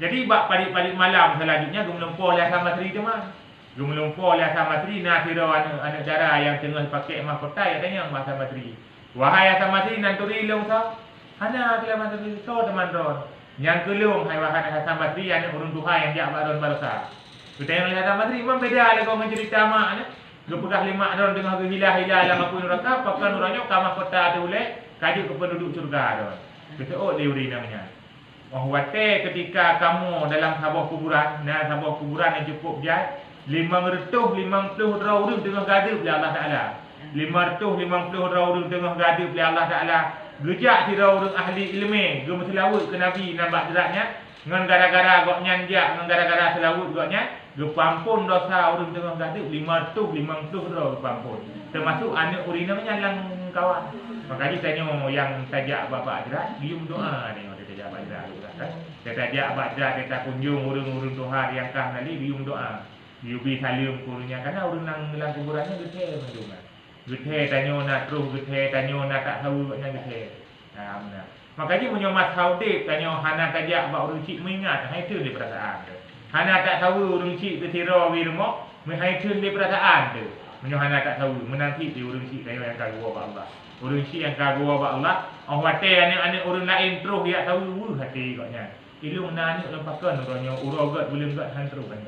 Jadi bak pagi-pagi malam selanjutnya gemelumpur lah Hasan Basri tu mah. Gemelumpur lah Hasan Basri nak kira anak dara yang tengah pakai mahkota ya tanya Hasan Basri. Wahai Hasan Basri nanturi long sa. Hana bila Basri so teman ron. Yang kelung hai wahai Hasan Basri anak urang Tuhan yang dia baron barosa. Kita yang Hasan Basri memang beda lah kau mencerita mak ni. Dia pegah 5 ron tengah hilah-hilah dalam apa neraka pakan orangnya ka mahkota tu boleh kaji ke penduduk surga tu. Kita teori namanya. Wahwate ketika kamu dalam sebuah kuburan, sebuah kuburan yang cukup jauh 550 orang tengah gaduh oleh Allah Taala. 550 orang tengah gaduh oleh Allah Taala. Gejak si orang ahli ilmu, ge selawut ke Nabi nampak jeratnya dengan gara-gara goknya dia, dengan gara-gara selawut goknya, ge pampun dosa orang tengah gaduh 550 orang pampun. Termasuk anak urina menyalang kawan. Makanya tanya yang tajak bapak jerat, gium doa ni orang tajak bapak jerat kan. Dia tajak bapak jerat dia tak kunjung urang-urang Tuhan yang kah nali gium doa. Yubi salim kurunya karena urang nang dalam kuburannya gede mendungan. Gede tanya nak terus gede tanya nak tak tahu baknya gede. Benar. Makanya punya mas haudib tanya hana tajak bak urang cik mengingat hai tu dia perasaan tu. Hana tak tahu urang cik tertira wi rumah, hai tu dia perasaan tu. Punya hana tak tahu menanti di urang cik tanya yang kagua ba Allah. Urang cik yang kagua ba Allah, wate anak-anak urang lain terus dia tahu hati koknya. Ilung nani lempakan orangnya urogat boleh gat hantru kan.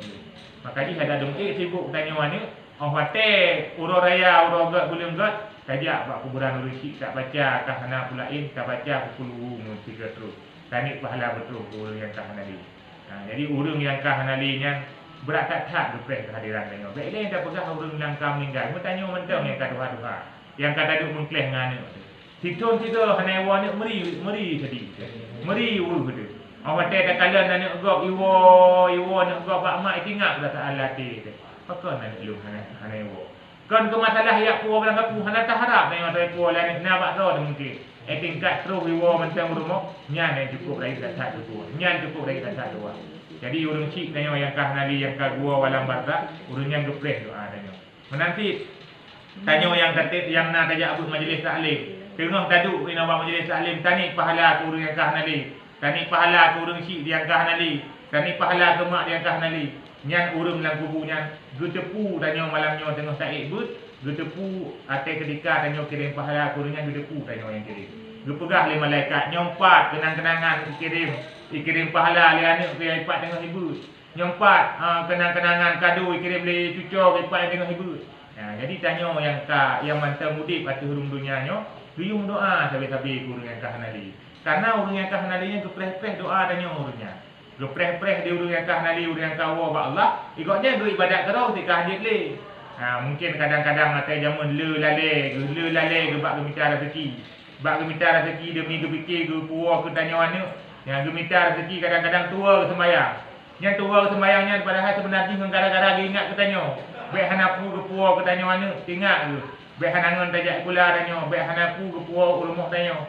Makanya ada dongki sibuk tanya mana wate uro raya urogat boleh gat tajak bak kuburan urang cik tak baca kah hana pulain tak baca pukul mesti terus. Tani pahala betul urang yang kah nali. Jadi urang yang kah nalinya berat tak dupres kehadiran tanya. Baik lain dah pegah urang yang kah meninggal. Mu tanya mentang yang kata yang kata duk mengkleh ngane. Situ hana wa ni meri tadi. Meri uru tu. Awak tak kala nak gok iwo nak gok bak mak ingat perasaan latih tu. Pakon nak lu hana iwo. Kan ke masalah yak puan barang aku hana tak harap tengok tak puan lain nak bak ro mungkin. Tingkat terus iwo mentang rumah nyan yang cukup lagi tak tu. Nyan cukup lagi tak tu. Jadi urang cik tanya yang kah nali yang kah gua walam barzak urang yang gepres doa tanya. Menanti tanya yang kata yang nak tajak abut majlis taklim. Tengah taduk ina buat majlis taklim tani pahala urang yang kah nali. Tani pahala ke urang cik yang kah nali. Tani pahala ke mak yang kah nali. Nyan urang dalam kubunya getepu tanya malamnya tengah saik but, getepu ate ketika tanya kirim pahala ke urangnya getepu tanya yang kirim. Gepegah le malaikat nyompat kenang-kenangan ikirim pahala le anak ke ipat tengah ibu. Nyompat kenang-kenangan kado ikirim le cucu ipat tengah ibu. Jadi tanya yang mantap mudik atas hurung dunianya, biung doa sabi-sabi urang yang kah nali. Karena urang yang kah nalinya gepreh-preh doa tanya urangnya. Gepreh-preh dia urang yang kah nali urang yang kawa ba Allah, ikutnya do ibadat kerau tikah hadir le. Mungkin kadang-kadang mata jamun le lale ke bak gemita rezeki. Bak gemita rezeki demi gepikir ge puah ke tanya mana. Yang gemita rezeki kadang-kadang tua ke sembahyang. Yang tua ke sembahyangnya padahal sebenarnya gara-gara dia ingat ke tanya. Baik hanapu ke puah ke tanya mana, ingat ke. Baik hanangan tajak kula tanya, baik hanapu ke puah rumah tanya.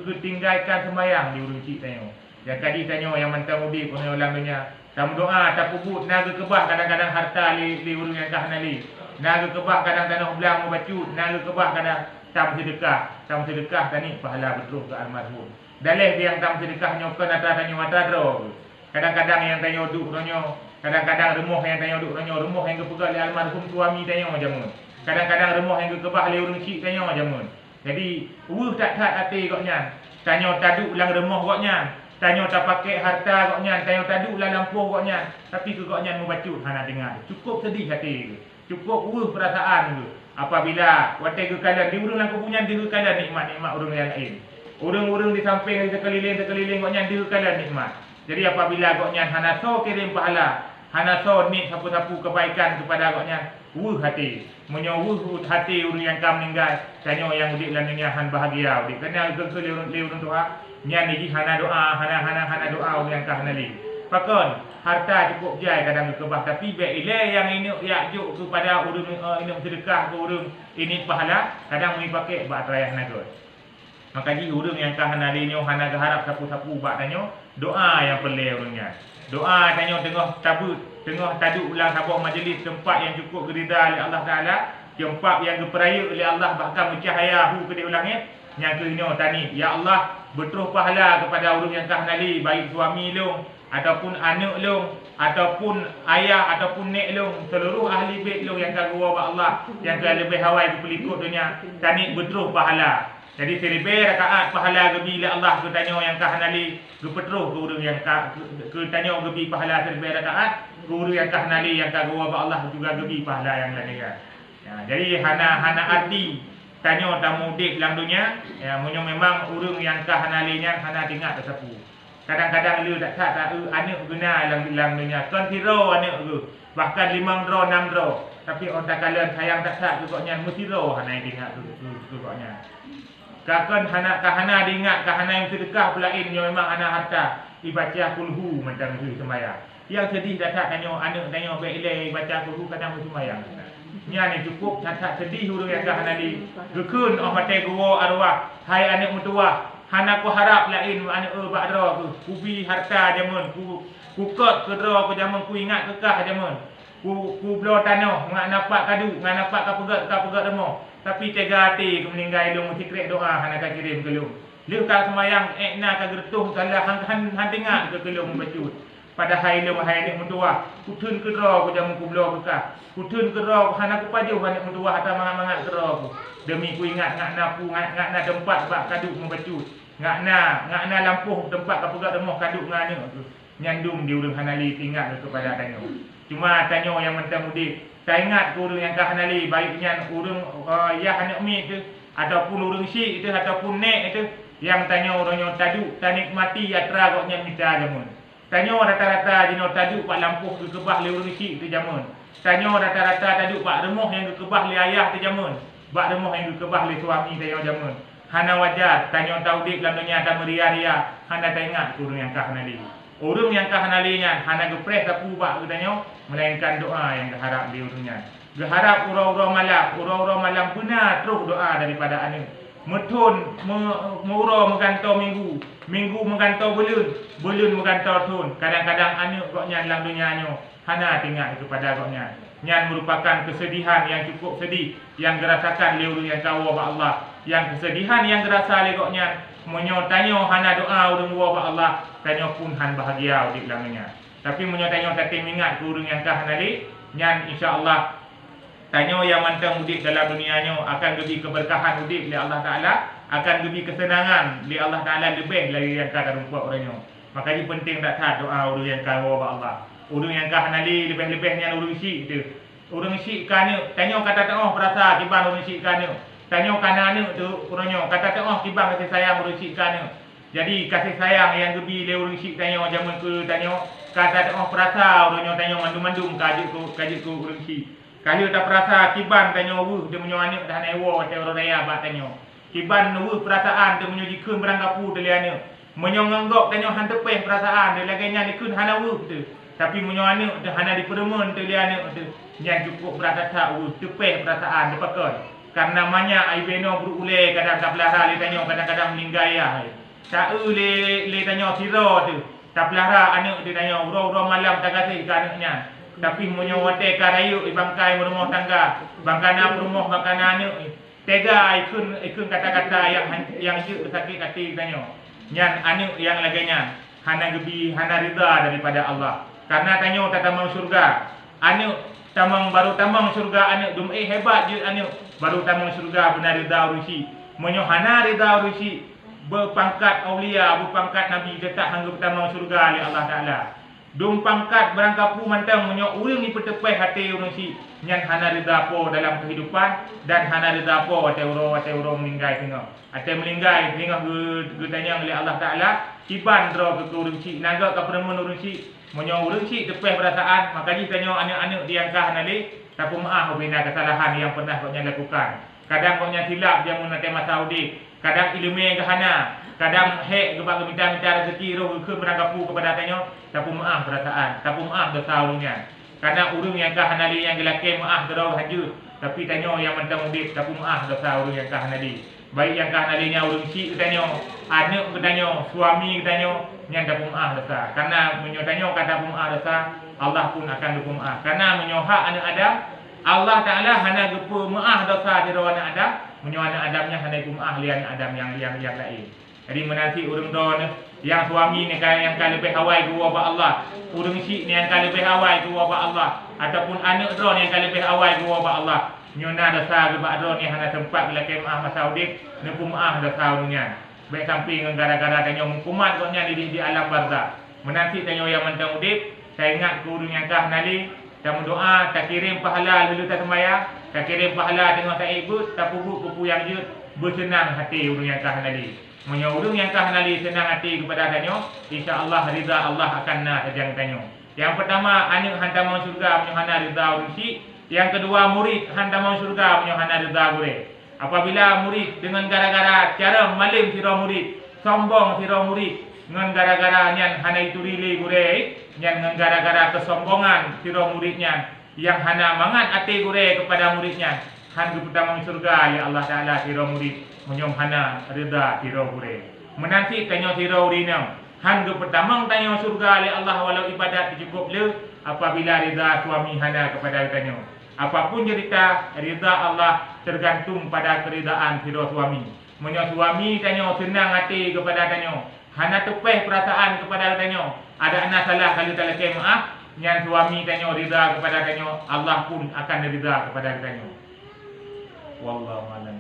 Ketinggalkan sembahyang di urang cik tanya. Yang tadi tanya yang mentang udik punya ulamanya. Kamu doa tak puput naga kebah kadang-kadang harta li urang yang kah nali. Naga kebah kadang tanah belang membacut, naga kebah kadang tam sedekah tani pahala betul ke almarhum. Dalih dia yang tam sedekah nyokan atas tanya mata dro. Kadang-kadang yang tanya duk ronyo, kadang-kadang remoh yang tanya duk ronyo, remoh yang kepegal li almarhum suami tanya jamun. Kadang-kadang remoh yang kebah li urang cik tanya jamun. Jadi, tak hati koknya. Tanya taduk ulang remah koknya. Tanya tak pakai harta koknya. Tanya taduk ulang lampu koknya. Tapi ke koknya membacut hana dengar. Cukup sedih hati. Cukup perasaan ke. Apabila watai ke kalan di urang aku punya di kalan nikmat-nikmat urang yang lain. Urang-urang di samping sekeliling koknya di kalan nikmat. Jadi apabila koknya hana so kirim pahala, hana so ni sapu-sapu kebaikan kepada koknya. Hati menyawuh hati urang yang kam meninggal tanya yang udik lananya han bahagia udik kenal ke urang Tuhan nya ni hana doa hana doa urang yang kah nali pakon harta cukup jai kadang kebah tapi be ile yang ini yakjuk kepada urang ini sedekah ke urang ini pahala kadang mui pakai bak rayah naga Maka ji urang yang kahana linyo hana harap sapu-sapu bak tanyo doa yang perlu urangnya. Doa tanyo tengah tabut, tengah taduk ulang sabuk majlis tempat yang cukup gerida oleh Allah Taala, tempat yang diperaya oleh Allah bahkan bercahaya hu ke di ulangnya. Yang kelino tani, ya Allah berterus pahala kepada urang yang kahana li, baik suami long ataupun anak long ataupun ayah ataupun nek long, seluruh ahli bait long yang kagua ba Allah, yang lebih hawai ke pelikut dunia, tani berterus pahala. Jadi seribu rakaat pahala gebi la Allah ke tanyo yang kahnali ke petruh ke urang yang ke tanyo gebi pahala seribu rakaat ke urang yang kahnali yang kagua ba Allah juga gebi pahala yang lainnya. Ya, jadi hana arti tanyo tamudik lang dunia ya munyo memang urang yang kahnalinya hana tinggal tersapu. Kadang-kadang lu tak anak guna lang dunia kan tiro anak tu bahkan 5 dro 6 dro tapi orang kalian sayang tak juga mesti ro hana tinggal tu koknya. Kakon kahana diingat kahana yang sedekah pulain yang memang ana harta dibaca kulhu macam tu sembahyang. Yang sedih datang tanyo anak tanyo baik baca kulhu kadang sembahyang. Nya ni cukup tak sedih urang yang kahana di gekun oh mate gowo arwah hai anak mutua hana ko harap lain anak bak dro ku kubi harta jamun ku kot ke dro ku jamun ku ingat kekah jamun ku blo tanah ngak napak kadu ngak napak kapegat demo. Tapi tega hati ke meninggal long secret doa hana ka kirim ke long. Liu ka semayang ekna ka gertuh kala han tengah ke long bacut. Pada hai long hai nek mentua, kutun ke ro ku jamu ku blo ka. Kutun ke ro hana ku paju nek mentua hata mangat-mangat ke ro ku. Demi ku ingat ngak na tempat bak kaduk membacut. Ngak na lampuh tempat ka pegat demoh kaduk ngane tu. Nyandum di urang hanali tinggal kepada tanyo. Cuma tanyo yang mentang mudik saya ingat urang yang kahnali baiknya urang ya anak mi itu ataupun urang syik itu ataupun nek itu yang tanya orangnya taduk tanikmati yatra koknya minta jamun. Tanya rata-rata dino taduk pak lampuh ke kebah le urang syik itu jamun. Tanya rata-rata taduk pak remoh yang ke kebah le ayah tu jamun. Bak remoh yang ke kebah le suami tanya jamun. Hana wajar tanya taudik dalam dunia ada meria-ria hana tak ingat urang yang kahnali. Urang yang kahnalinya hana gepres sapu bak tanya melainkan doa yang diharap di urangnya. Berharap urau-urau malam benar terus doa daripada ane. Metun mengurau menggantau minggu menggantau bulan menggantau tahun. Kadang-kadang ane koknya dalam dunianya hana tinggal kepada koknya. Yang merupakan kesedihan yang cukup sedih yang dirasakan oleh urang yang kawa ba Allah. Yang kesedihan yang dirasa oleh koknya menyotanyo hana doa urang wa ba Allah, tanyo pun han bahagia di dalamnya. Tapi menyotanyo tak ingat ke urang yang kahnali, nyan insya-Allah tanyo yang mantang udik dalam dunianya akan lebih keberkahan udik oleh Allah Taala, akan lebih kesenangan oleh Allah Taala lebih dari yang kada rupa orangnya. Makanya penting tak doa urang yang kawa ba Allah. Urang yang kahnali lebih-lebihnya urang syik tu. Urang syik kana tanyo kata tengah perasa kiban urang syik kana. Tanyo kana ane tu orangnya kata tengah kiban kasih sayang urang syik kana. Jadi kasih sayang yang lebih le urang syik tanyo zaman ke tanyo kata tengah perasa orangnya tanyo mandum-mandum kaji ku urang syik. Kalau tak perasa kiban tanyo wuh dia menyo ane dah newo te orang raya ba tanyo. Kiban wuh perasaan dia menyo jikeun beranggapu teliane. Menyo nganggok tanyo han tepeh perasaan dia laganya dikeun hana wuh tu. Tapi menyo ane dah hana diperemun teliane tu. Yang cukup berasa wuh tepeh perasaan dipakai. Karena banyak aibeno berule kadang tak pelihara le tanyo kadang-kadang meninggal ya. Tak le tanyo siro tu. Tak pelihara anak dia tanyo uro malam tak kasih ke anaknya. Tapi menyawate karayu bangkai rumah tangga, bangkana rumah bangkana anak. Tega ikun kata-kata yang sakit hati tanyo. Nyan anak yang laganya hana gebi hana rida daripada Allah. Karena tanyo tak tamang surga. Anak baru tamang surga anak dum hebat je anak baru tamang surga benar rida urusi. Menyo hana rida urusi berpangkat aulia, berpangkat nabi dekat hangga tamang surga oleh Allah Taala. Dum pangkat berangkapu mantang menyo urang ni petepeh hati urang si nyan hana rida po dalam kehidupan dan hana rida po ate uro meninggal tengah. Ate meninggal tengah ge tanya oleh Allah Taala kiban dro ke urang si naga ka peremun urang si menyo urang si tepeh perasaan makanya tanyo anak-anak diangkah nali tapi maaf bina kesalahan yang pernah koknya lakukan. Kadang koknya silap dia mun ate Saudi, kadang ilmu gahana, kadang hek gebak minta rezeki roh ke beranggapu kepada tanyo tapi maaf perasaan, tapi maaf dosa urangnya. Karena urang yang kahanali yang gelake maaf dero hajud, tapi tanyo yang mentang udik tapi maaf dosa urang yang kahanali. Baik yang kah nalinya urung cik katanya, anak katanya, suami katanya, yang dah pumah dosa. Karena menyotanya kata pumah dosa, Allah pun akan berpumah. Karena menyohak anak Adam, Allah Ta'ala hanya gepu maah dosa di rawan anak Adam, menyohak anak Adamnya hanya pumah lian Adam yang lain. Jadi menanti urung don yang suami ni kan yang kali lebih awal ke wabak Allah, urung cik ni yang kali lebih awal ke wabak Allah, ataupun anak don yang kali lebih awal ke wabak Allah. Nyona dosa gebak don ni hana tempat bila kemah masa udik nepu maah dosa urungnya. Baik samping gara-gara tanya hukumat koknya di alam barzah. Menanti tanya yang mentang udik, saya ingat ke urung yang kah nali, dan berdoa tak kirim pahala lalu tak sembahyang, tak kirim pahala tengok tak ikut, tak pupu yang jut, bersenang hati urung yang kah nali. Urung yang kah nali senang hati kepada tanya, insya-Allah ridha Allah akan nak tajang tanya. Yang pertama anak hantar mau surga menyohana ridha urung cik. Yang kedua murid hendak masuk surga menyohana ridha gure. Apabila murid dengan gara-gara cara malim sira murid, sombong sira murid, dengan gara-gara nyan hana itu rili gure, nyan dengan gara-gara kesombongan sira muridnya, yang hana mangat ati gure kepada muridnya, han pertama surga ya Allah Taala sira murid menyohana ridha sira gure. Menanti tanya sira urina, han pertama tanya surga oleh Allah walau ibadat cukup le apabila ridha suami hana kepada tanya. Apapun cerita, ridha Allah tergantung pada keridaan sira suami. Menyo suami tanya senang hati kepada tanya, hana tepeh perasaan kepada tanya. Ada anak salah kalau tak leke maaf, nyan suami tanya ridha kepada tanya, Allah pun akan ridha kepada tanya. Wallahu a'lam.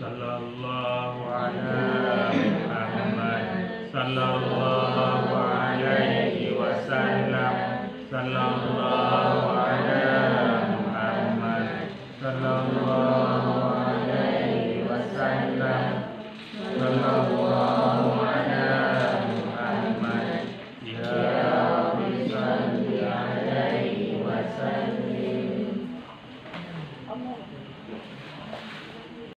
Sallallahu alaihi Muhammad sallallahu alaihi wasallam sallallahu